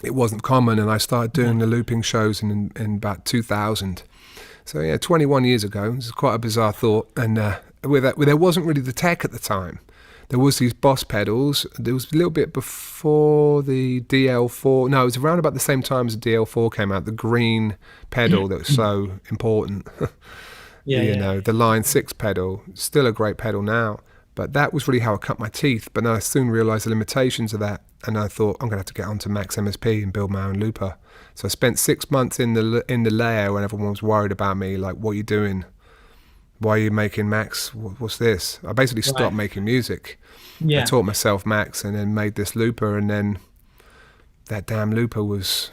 it wasn't common, and I started doing the looping shows in about 2000. So yeah, 21 years ago. This is quite a bizarre thought. And there wasn't really the tech at the time. There was these Boss pedals. There was a little bit before the DL4. No, it was around about the same time as the DL4 came out. The green pedal that was so important. You know, the Line 6 pedal. Still a great pedal now. But that was really how I cut my teeth. But then I soon realised the limitations of that. And I thought, I'm going to have to get onto Max MSP and build my own looper. So I spent 6 months in the layer when everyone was worried about me, like, what are you doing? Why are you making Max? What's this? I basically stopped making music. I taught myself Max and then made this looper, and then that damn looper was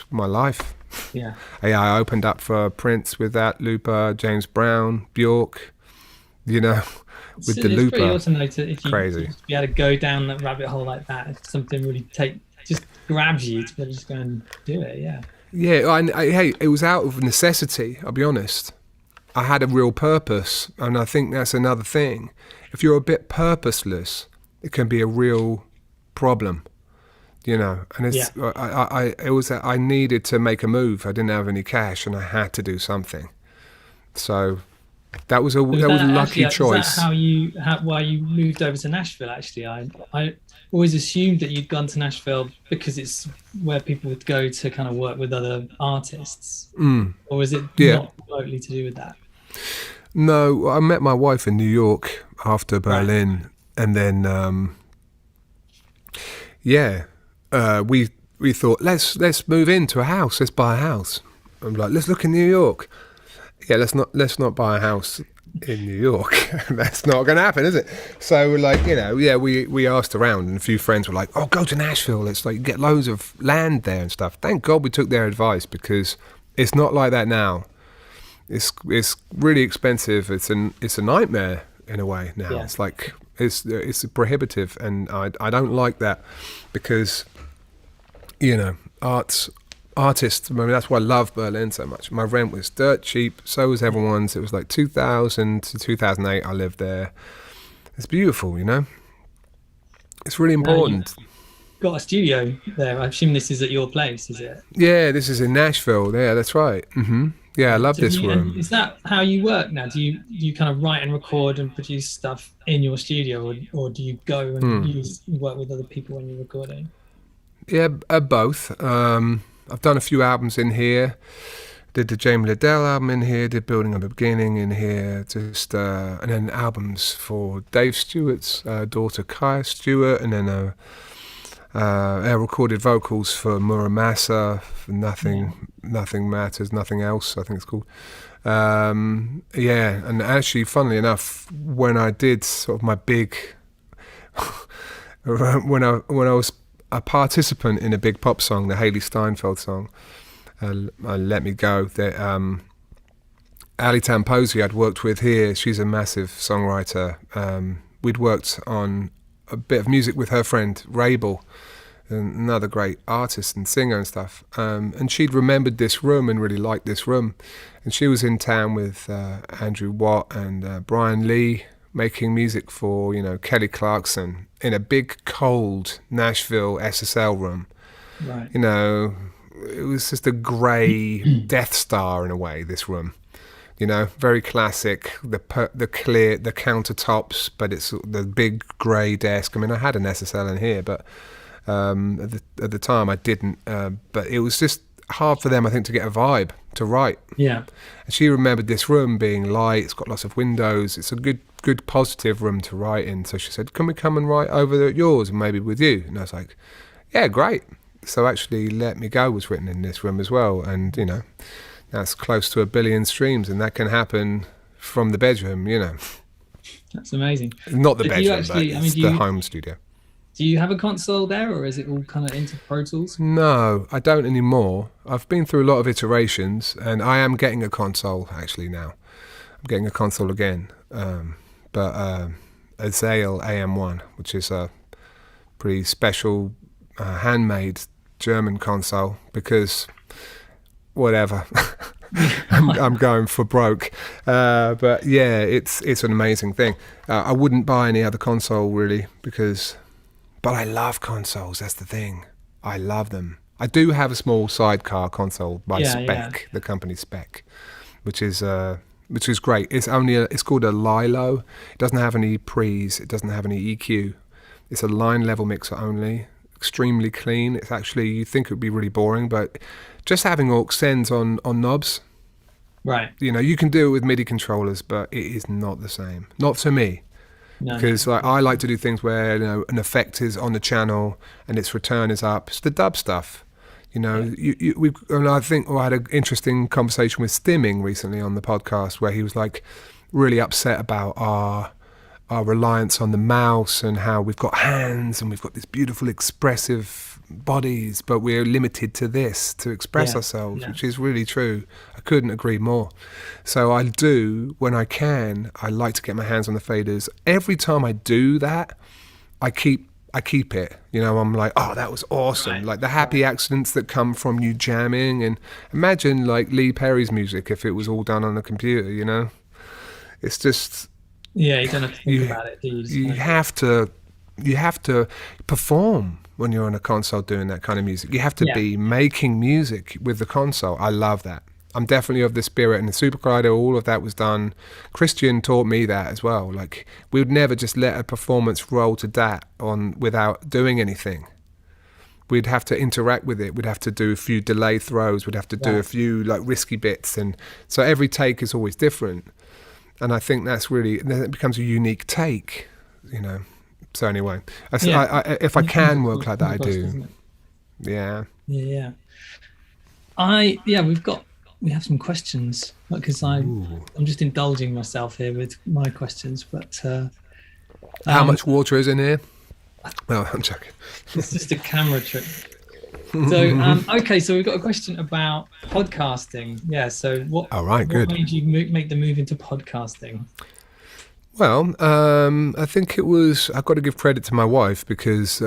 my life. Yeah. I opened up for Prince with that looper, James Brown, Bjork, you know, with the looper. It's pretty awesome though, if you Crazy. be able to go down that rabbit hole like that, if something really just grabs you to just go and do it. Yeah, hey, it was out of necessity, I'll be honest. I had a real purpose, and I think that's another thing. If you're a bit purposeless, it can be a real problem, you know. And I needed to make a move. I didn't have any cash, and I had to do something. So that was a lucky choice. Is that why you moved over to Nashville? Actually, I always assumed that you'd gone to Nashville because it's where people would go to kind of work with other artists, or was it not totally to do with that? No, I met my wife in New York after Berlin, and then we thought let's move into a house, let's buy a house. I'm like, let's look in New York. Yeah, let's not buy a house in New York. That's not going to happen, is it? So we're like, you know, we asked around, and a few friends were like, oh, go to Nashville. It's like you get loads of land there and stuff. Thank God we took their advice, because it's not like that now. It's really expensive. It's a nightmare in a way now. Yeah. It's like it's prohibitive, and I don't like that, because, you know, artists, I mean, that's why I love Berlin so much. My rent was dirt cheap, so was everyone's. It was like 2000 to 2008 I lived there. It's beautiful, you know. It's really important. Got a studio there. I assume this is at your place, is it? Yeah, this is in Nashville. Yeah, that's right. Yeah, I love this room. Is that how you work now? Do you kind of write and record and produce stuff in your studio, or do you go and work with other people when you're recording? Yeah, both. I've done a few albums in here. Did the Jamie Lidell album in here, did Building Up a Beginning in here, and then albums for Dave Stewart's daughter Kaya Stewart, and then recorded vocals for Muramasa, for Nothing Matters, Nothing Else, I think it's called. And actually, funnily enough, when I did sort of my big, when I was a participant in a big pop song, the Haley Steinfeld song, Let Me Go, that Ali Tamposi I'd worked with here. She's a massive songwriter. We'd worked on a bit of music with her friend Rabel, another great artist and singer and stuff. And she'd remembered this room and really liked this room. And she was in town with Andrew Watt and Brian Lee, making music for, you know, Kelly Clarkson in a big cold Nashville SSL room. Right. You know, it was just a grey Death Star in a way, this room. You know, very classic, the countertops, but it's the big grey desk. I mean, I had an SSL in here, but at the time I didn't. But it was just hard for them, I think, to get a vibe to write. Yeah. And she remembered this room being light. It's got lots of windows. It's a good positive room to write in. So she said, can we come and write over at yours and maybe with you? And I was like, yeah, great. So actually Let Me Go was written in this room as well. And, you know, that's close to 1 billion streams, and that can happen from the bedroom, you know. That's amazing. Not the bedroom, but it's the home studio. Do Do you have a console there, or is it all kind of into Pro Tools? No, I don't anymore. I've been through a lot of iterations, and I am getting a console actually now. I'm getting a console again, but a Zale AM1, which is a pretty special handmade German console, because whatever. I'm going for broke, but yeah, it's an amazing thing. I wouldn't buy any other console really, but I love consoles. That's the thing. I love them. I do have a small sidecar console by Spec, the company Spec, which is great. It's called a Lilo. It doesn't have any pre's. It doesn't have any EQ. It's a line level mixer only. Extremely clean. It's actually, you think it would be really boring, but just having aux sends on knobs. Right. You know, you can do it with MIDI controllers, but it is not the same. Not to me. Because I like to do things where, you know, an effect is on the channel and its return is up. It's the dub stuff. You know, I think I had an interesting conversation with Stimming recently on the podcast, where he was like really upset about our reliance on the mouse and how we've got hands and we've got this beautiful expressive bodies, but we're limited to this to express ourselves, which is really true. I couldn't agree more. So I do, when I can, I like to get my hands on the faders. Every time I do that, I keep it. You know, I'm like, oh, that was awesome. Right. Like the happy accidents that come from you jamming. And imagine like Lee Perry's music if it was all done on a computer, you know? It's just... Yeah, you don't have to think about it, do you? You have to perform when you're on a console doing that kind of music. You have to be making music with the console. I love that. I'm definitely of the spirit, and the Super Collider, all of that was done. Christian taught me that as well. Like, we would never just let a performance roll to that on without doing anything. We'd have to interact with it. We'd have to do a few delay throws. We'd have to do a few like risky bits, and so every take is always different. And I think that's really, then it becomes a unique take, you know. So anyway, if I can work like that, I do. Yeah. Yeah. We have some questions, because I'm just indulging myself here with my questions. But how much water is in here? No, I'm joking. It's just a camera trick. So okay, so we've got a question about podcasting. Yeah. So what made you make the move into podcasting? Well, I think I've got to give credit to my wife, because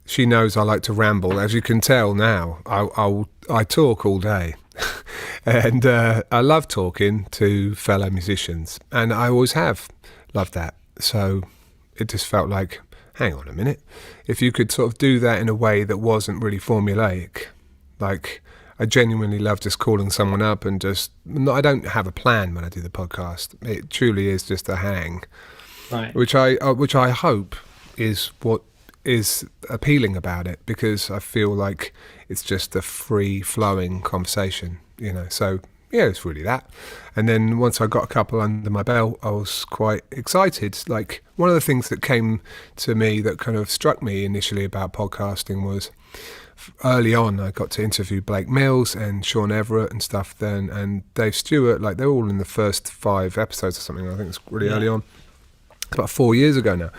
she knows I like to ramble. As you can tell now, I talk all day. And I love talking to fellow musicians, and I always have loved that. So it just felt like, hang on a minute, if you could sort of do that in a way that wasn't really formulaic. Like, I genuinely love just calling someone up and I don't have a plan when I do the podcast. It truly is just a hang, right? Which I hope is what is appealing about it, because I feel like it's just a free flowing conversation, you know. So yeah, it's really that. And then once I got a couple under my belt, I was quite excited. Like, one of the things that came to me that kind of struck me initially about podcasting was, early on, I got to interview Blake Mills and Sean Everett and stuff then, and Dave Stewart. Like, they're all in the first 5 episodes or something. I think it's really early on. It's about 4 years ago now.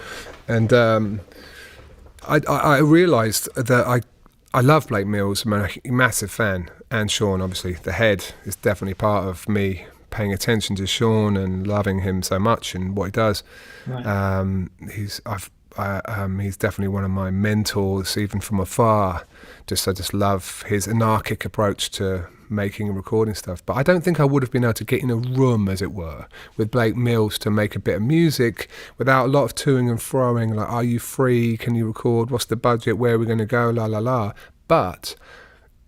And I realised that I love Blake Mills. I'm a massive fan. And Sean, obviously, the head, is definitely part of me paying attention to Sean and loving him so much and what he does. Right. He's definitely one of my mentors, even from afar. I just love his anarchic approach to making and recording stuff. But I don't think I would have been able to get in a room, as it were, with Blake Mills to make a bit of music without a lot of toing and froing, like, are you free? Can you record? What's the budget? Where are we going to go? La, la, la. But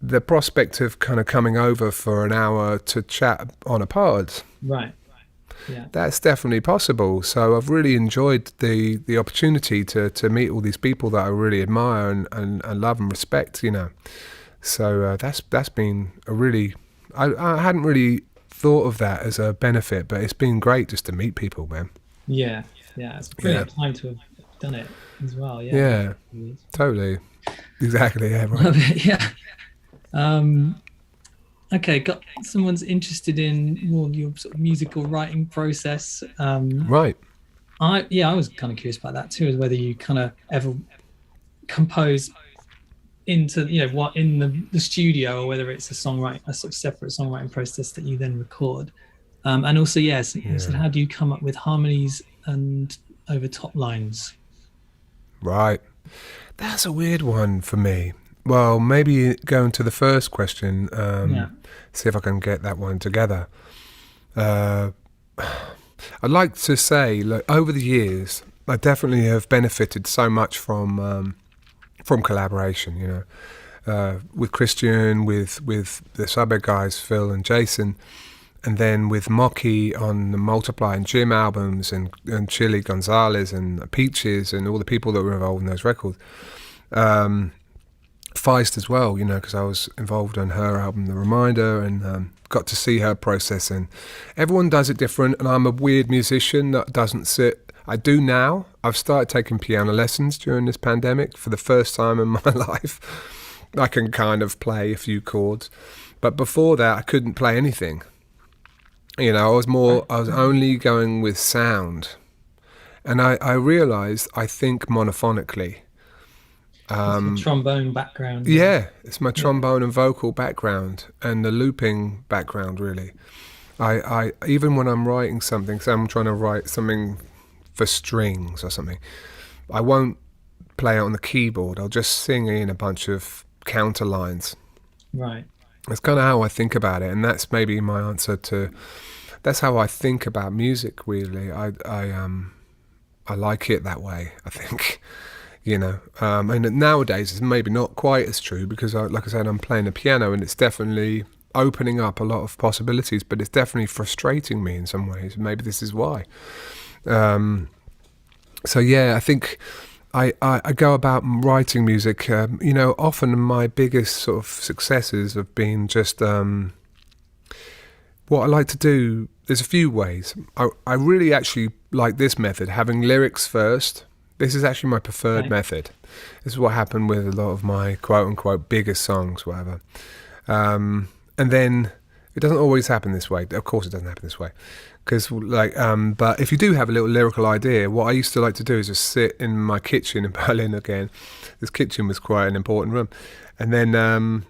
the prospect of kind of coming over for an hour to chat on a pod, right? Yeah, that's definitely possible. So I've really enjoyed the opportunity to meet all these people that I really admire and love and respect, you know. So that's been a really, I hadn't really thought of that as a benefit, but it's been great just to meet people, man. Yeah, it's a brilliant time to have done it as well. Yeah, totally. Exactly, yeah, right. Yeah. Okay, someone's interested in more of your sort of musical writing process. Right. I was kind of curious about that too, is whether you kind of ever compose into, what in the studio, or whether it's a sort of separate songwriting process that you then record. And also, yes, you said, how do you come up with harmonies and over top lines? Right. That's a weird one for me. Well, maybe going to the first question, see if I can get that one together. I'd like to say, like, over the years, I definitely have benefited so much from collaboration, with Christian, with the Subbed guys, Phil and Jason, and then with Mocky on the Multiply and Jim albums, and Chili Gonzalez and Peaches and all the people that were involved in those records. Feist as well, because I was involved on her album, The Reminder, and got to see her process. And everyone does it different, and I'm a weird musician that doesn't sit. I do now. I've started taking piano lessons during this pandemic for the first time in my life. I can kind of play a few chords, but before that I couldn't play anything. I was only going with sound, and I realized I think monophonically. Trombone background. Yeah, it's my trombone and vocal background and the looping background, really. I even when I'm writing something, so I'm trying to write something for strings or something, I won't play it on the keyboard. I'll just sing in a bunch of counter lines. Right. That's kind of how I think about it, and that's maybe my answer to. That's how I think about music. Really, I like it that way. I think, and nowadays it's maybe not quite as true because, like I said, I'm playing the piano, and it's definitely opening up a lot of possibilities. But it's definitely frustrating me in some ways. Maybe this is why. So yeah, I think. I go about writing music, often my biggest sort of successes have been just what I like to do. There's a few ways. I really actually like this method, having lyrics first. This is actually my preferred method. This is what happened with a lot of my quote-unquote biggest songs, whatever. And then it doesn't always happen this way. Of course it doesn't happen this way. Because but if you do have a little lyrical idea, what I used to like to do is just sit in my kitchen in Berlin again. This kitchen was quite an important room, and then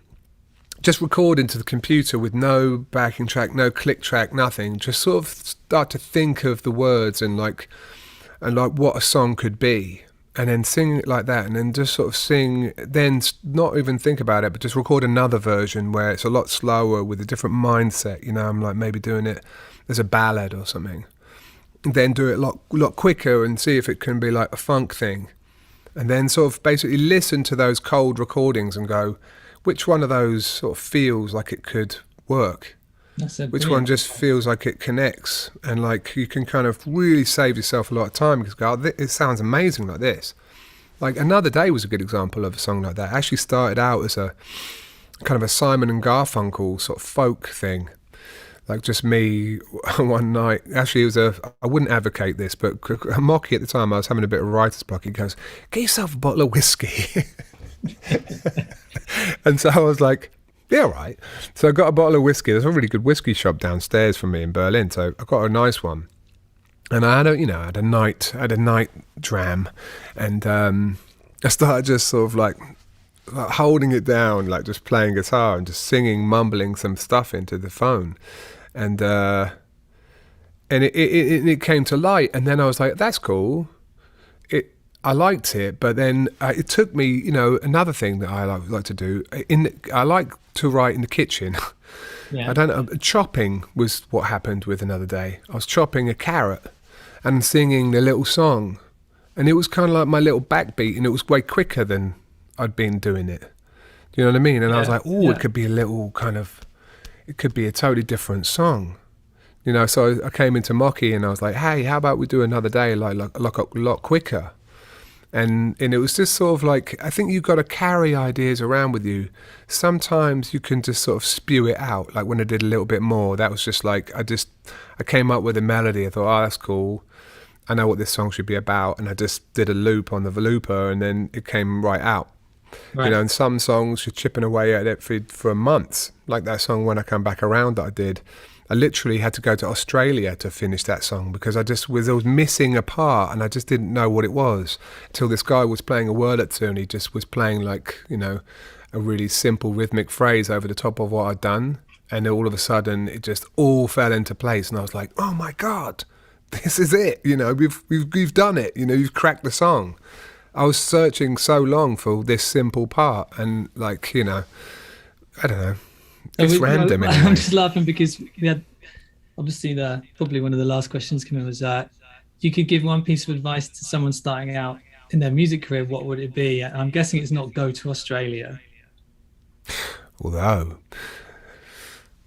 just record into the computer with no backing track, no click track, nothing. Just sort of start to think of the words and what a song could be, and then sing it like that, and then just sort of sing. Then not even think about it, but just record another version where it's a lot slower with a different mindset. I'm like maybe doing it as a ballad or something, then do it a lot quicker and see if it can be like a funk thing, and then sort of basically listen to those cold recordings and go, which one of those sort of feels like it could work, which one just feels like it connects, and like you can kind of really save yourself a lot of time because it sounds amazing like this. Like Another Day was a good example of a song like that. It actually started out as a kind of a Simon and Garfunkel sort of folk thing. Like just me one night. Actually, I wouldn't advocate this, but Mocky at the time, I was having a bit of writer's block. He goes, "Get yourself a bottle of whiskey." And so I was like, yeah, right. So I got a bottle of whiskey. There's a really good whiskey shop downstairs from me in Berlin. So I got a nice one. And I had a night dram. And I started just sort of like holding it down, like just playing guitar and just singing, mumbling some stuff into the phone, and it came to light, and then I was like, that's cool. I liked it, but then it took me, another thing that I like to do. I like to write in the kitchen. Yeah. I don't know. Chopping was what happened with Another Day. I was chopping a carrot and singing the little song, and it was kind of like my little backbeat, and it was way quicker than I'd been doing it. Do you know what I mean? And I was like, it could be it could be a totally different song. So I came into Mocky and I was like, hey, how about we do Another Day like a lot quicker? And it was just sort of like, I think you've got to carry ideas around with you. Sometimes you can just sort of spew it out. Like when I did A Little Bit More, that was just like, I came up with a melody. I thought, oh, that's cool. I know what this song should be about. And I just did a loop on the looper, and then it came right out. Right. And some songs you're chipping away at it for months. Like that song When I Come Back Around that I did. I literally had to go to Australia to finish that song because I was missing a part and I just didn't know what it was until this guy was playing a word or two, and he just was playing like, you know, a really simple rhythmic phrase over the top of what I'd done, and all of a sudden it just all fell into place, and I was like, oh my God, this is it, you know, we've done it, you know, you've cracked the song. I was searching so long for this simple part, and like, you know, I don't know. It's random. Anyway. I'm just laughing because we had, obviously, probably one of the last questions coming was you could give one piece of advice to someone starting out in their music career, what would it be? I'm guessing it's not go to Australia. Although,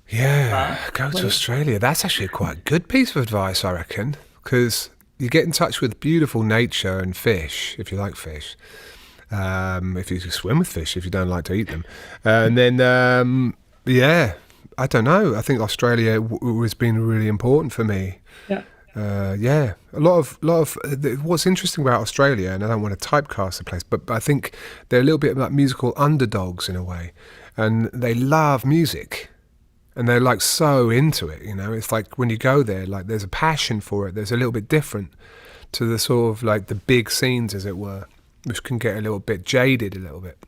yeah, go to Australia. That's actually quite a good piece of advice, I reckon, because you get in touch with beautiful nature and fish, if you like fish. If you swim with fish, if you don't like to eat them. And then... yeah, I don't know. I think Australia has been really important for me. Yeah. Yeah, a lot of. What's interesting about Australia, and I don't want to typecast the place, but I think they're a little bit like musical underdogs in a way, and they love music, and they're like so into it. You know, it's like when you go there, like there's a passion for it. There's a little bit different to the sort of like the big scenes, as it were, which can get a little bit jaded a little bit.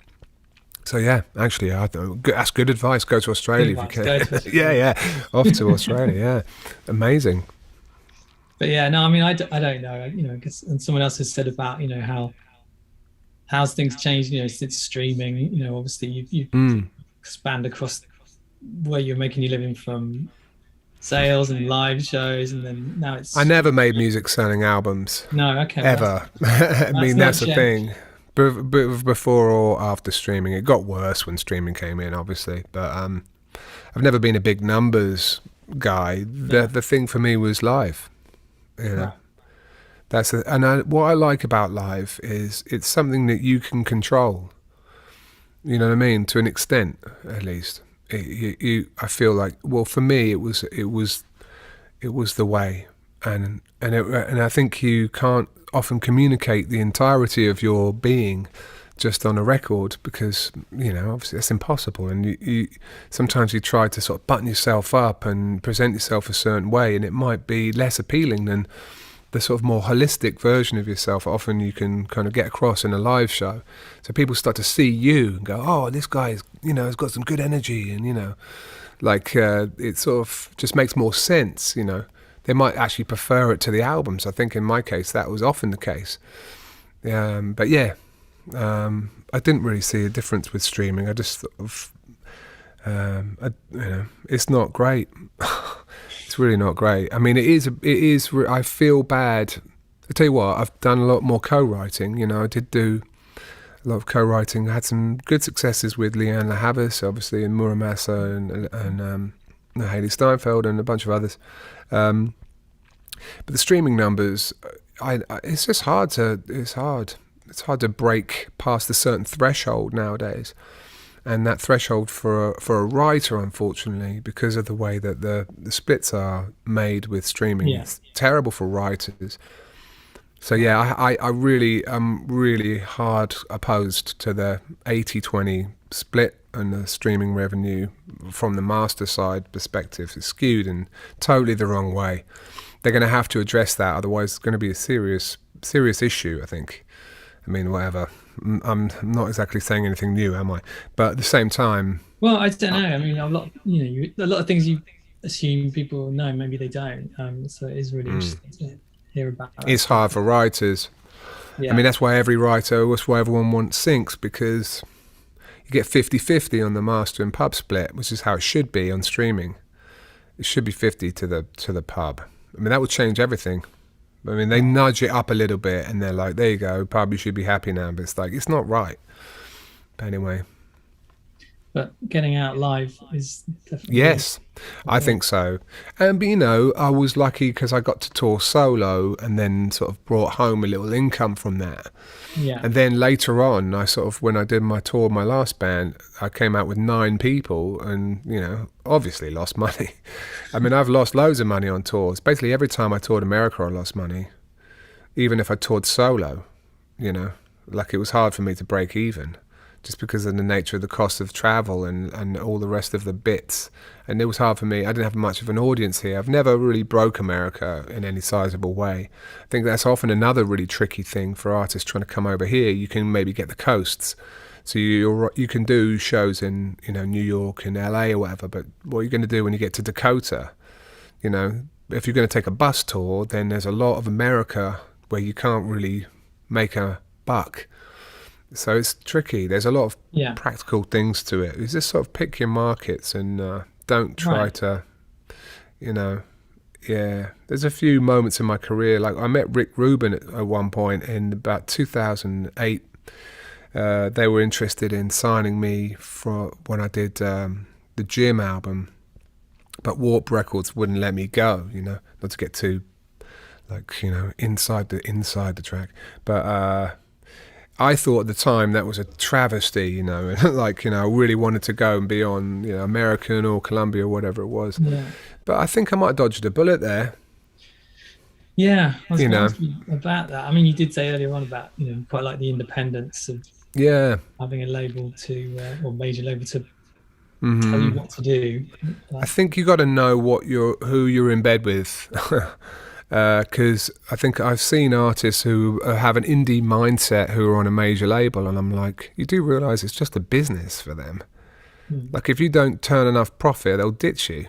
So yeah, actually, that's good advice. Go to Australia if you can. Yeah, off to Australia. Yeah, amazing. But yeah, no, I mean, I don't know. You know, because and someone else has said about, you know, how's things changed, you know, since streaming. You know, obviously you expand across where you're making your living from sales and live shows, and then now it's. I never made music selling albums. No, okay. Ever. I mean, that's the thing. Before or after streaming, it got worse when streaming came in, obviously. But I've never been a big numbers guy. The thing for me was live. You know, what I like about live is it's something that you can control. You know what I mean? To an extent, at least. I feel like, well, for me, it was the way, and I think you can't often communicate the entirety of your being just on a record because, you know, obviously that's impossible, and you sometimes you try to sort of button yourself up and present yourself a certain way, and it might be less appealing than the sort of more holistic version of yourself often you can kind of get across in a live show. So people start to see you and go, oh, this guy is, you know, has got some good energy, and, you know, like it sort of just makes more sense, you know. They might actually prefer it to the albums. I think in my case that was often the case. But yeah, I didn't really see a difference with streaming. I just sort of, you know, it's not great. It's really not great. I mean, it is. I feel bad. I tell you what, I've done a lot more co-writing. You know, I did do a lot of co-writing. I had some good successes with Leanne LaHavis, obviously, and Muramasa and Haley Steinfeld and a bunch of others. But the streaming numbers, it's just hard to. It's hard to break past a certain threshold nowadays, and that threshold for a writer, unfortunately, because of the way that the splits are made with streaming, it's terrible for writers. So yeah, I really am really hard opposed to the 80-20 split and the streaming revenue from the master side perspective. It's skewed in totally the wrong way. They're going to have to address that, otherwise it's going to be a serious issue, I think. I mean, whatever. I'm not exactly saying anything new, am I? But at the same time... Well, I don't know. I mean, a lot of things you assume people know, maybe they don't. So it is really interesting to hear about. It's hard for writers. Yeah. I mean, that's why everyone wants syncs, because you get 50-50 on the master and pub split, which is how it should be on streaming. It should be 50 to the pub. I mean, that would change everything. I mean, they nudge it up a little bit and they're like, there you go, pub, you should be happy now. But it's like, it's not right. But anyway. But getting out live is definitely... Yes, I think so. But, you know, I was lucky because I got to tour solo and then sort of brought home a little income from that. Yeah. And then later on, I sort of, when I did my tour, my last band, I came out with 9 people and, you know, obviously lost money. I mean, I've lost loads of money on tours. Basically, every time I toured America, I lost money. Even if I toured solo, you know, like it was hard for me to break even just because of the nature of the cost of travel and all the rest of the bits. And it was hard for me. I didn't have much of an audience here. I've never really broke America in any sizable way. I think that's often another really tricky thing for artists trying to come over here. You can maybe get the coasts. So you can do shows in, you know, New York and LA or whatever, but what are you going to do when you get to Dakota? You know, if you're going to take a bus tour, then there's a lot of America where you can't really make a buck. So it's tricky. There's a lot of practical things to it. You just sort of pick your markets and don't try to, you know, There's a few moments in my career, like I met Rick Rubin at one point in about 2008. They were interested in signing me for when I did the Gym album, but Warp Records wouldn't let me go, you know, not to get too, like, you know, inside the track. But I thought at the time that was a travesty, you know, like, you know, I really wanted to go and be on, you know, American or Columbia or whatever it was. Yeah. But I think I might have dodged a bullet there. Yeah, I was going to ask you about that. I mean, you did say earlier on about, you know, quite like the independence of having a label or major label to tell you what to do. I think you got to know who you're in bed with, because I think I've seen artists who have an indie mindset who are on a major label, and I'm like, you do realise it's just a business for them. Like, if you don't turn enough profit, they'll ditch you.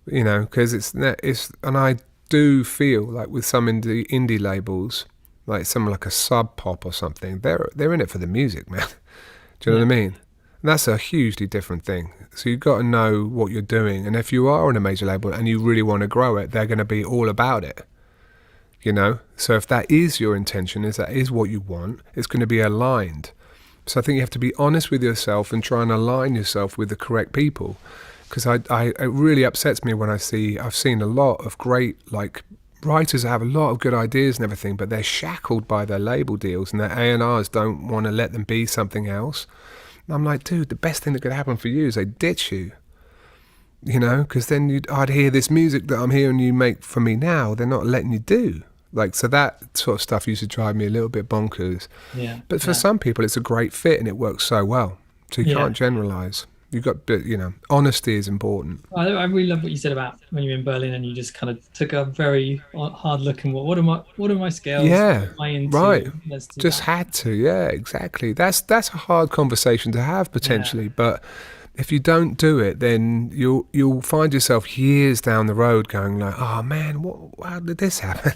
You know, because and I do feel like with some indie labels, like something like a Sub Pop or something, they're in it for the music, man. Do you know what I mean? And that's a hugely different thing. So you've got to know what you're doing. And if you are on a major label and you really want to grow it, they're going to be all about it. You know? So if that is your intention, if that is what you want, it's going to be aligned. So I think you have to be honest with yourself and try and align yourself with the correct people. Because it really upsets me when I've seen a lot of great, like, writers that have a lot of good ideas and everything, but they're shackled by their label deals and their A&Rs don't want to let them be something else. And I'm like, dude, the best thing that could happen for you is they ditch you. You know, because then I'd hear this music that I'm hearing you make for me now, they're not letting you do. Like, so that sort of stuff used to drive me a little bit bonkers. Yeah. But for some people, it's a great fit and it works so well. So you can't generalise. You've got, you know, honesty is important. I really love what you said about when you were in Berlin and you just kind of took a very hard look and what are my skills? Yeah, what am I into? Right. Just had to. Yeah, exactly. That's a hard conversation to have potentially, but if you don't do it, then you'll find yourself years down the road going like, oh man, how did this happen?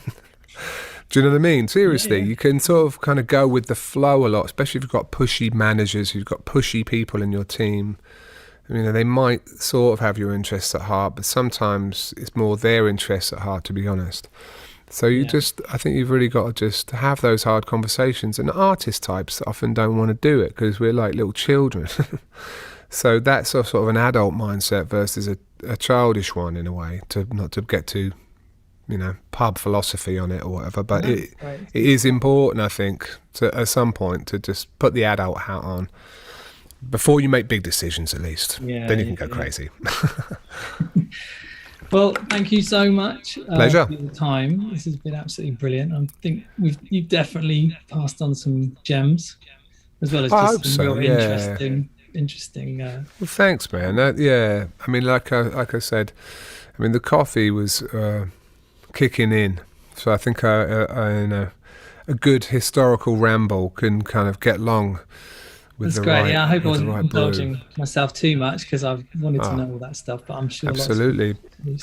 Do you know what I mean? Seriously, you can sort of kind of go with the flow a lot, especially if you've got pushy managers, you've got pushy people in your team. You know, they might sort of have your interests at heart, but sometimes it's more their interests at heart, to be honest. So I think you've really got to just have those hard conversations. And artist types often don't want to do it because we're like little children. So that's sort of an adult mindset versus a childish one in a way, not to get too, you know, pub philosophy on it or whatever. But it is important, I think, at some point to just put the adult hat on. Before you make big decisions, at least. Then you can go crazy. Well, thank you so much. Pleasure. For your time. This has been absolutely brilliant. I think you've definitely passed on some gems, as well as just some real interesting. Well, thanks, man. I mean, like I said, I mean, the coffee was kicking in, so I think a good historical ramble can kind of get long. That's great. I hope I wasn't indulging myself too much because I've wanted to know all that stuff, but I'm sure absolutely,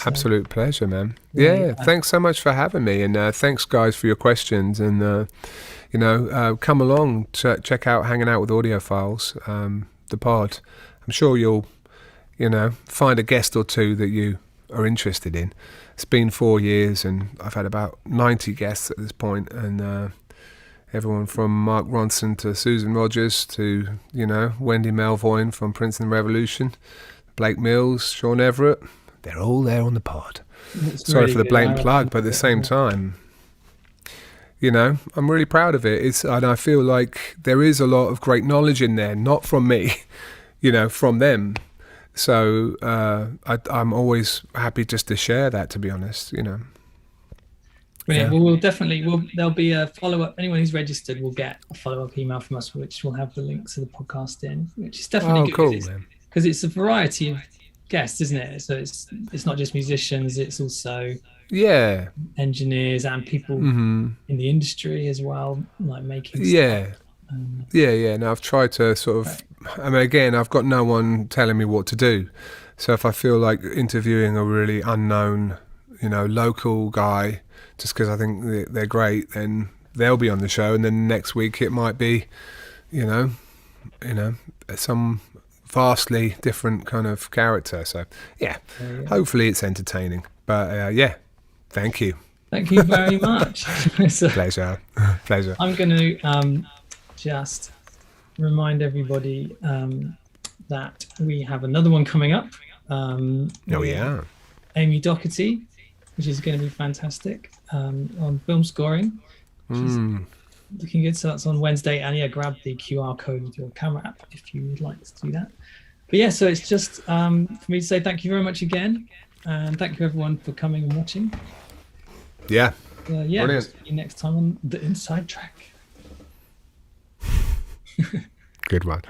absolute pleasure, man. Yeah, thanks so much for having me, and thanks guys for your questions, and you know, come along, check out Hanging Out with Audiophiles, the pod. I'm sure you'll, you know, find a guest or two that you are interested in. It's been 4 years, and I've had about 90 guests at this point, and everyone from Mark Ronson to Susan Rogers to, you know, Wendy Melvoin from Prince and the Revolution, Blake Mills, Sean Everett. They're all there on the pod. Sorry for the blatant plug, but at the same time, you know, I'm really proud of it. And I feel like there is a lot of great knowledge in there, not from me, you know, from them. So I'm always happy just to share that, to be honest, you know. Brilliant. Well, there'll be a follow-up. Anyone who's registered will get a follow-up email from us, which will have the link to the podcast in, which is definitely good. Cool, because it's a variety of guests, isn't it? So it's not just musicians, it's also engineers and people in the industry as well, like making stuff. No, I've tried to sort of, I mean, again, I've got no one telling me what to do. So if I feel like interviewing a really unknown, local guy, just because I think they're great, then they'll be on the show, and then next week it might be, some vastly different kind of character. So hopefully it's entertaining. But thank you. Thank you very much. Pleasure. I'm going to just remind everybody that we have another one coming up. Amy Doherty, which is going to be fantastic, on film scoring, which is looking good. So that's on Wednesday, and grab the QR code with your camera app if you would like to do that. But so it's just for me to say thank you very much again, and thank you everyone for coming and watching. Brilliant. We'll see you next time on The Inside Track. Good one.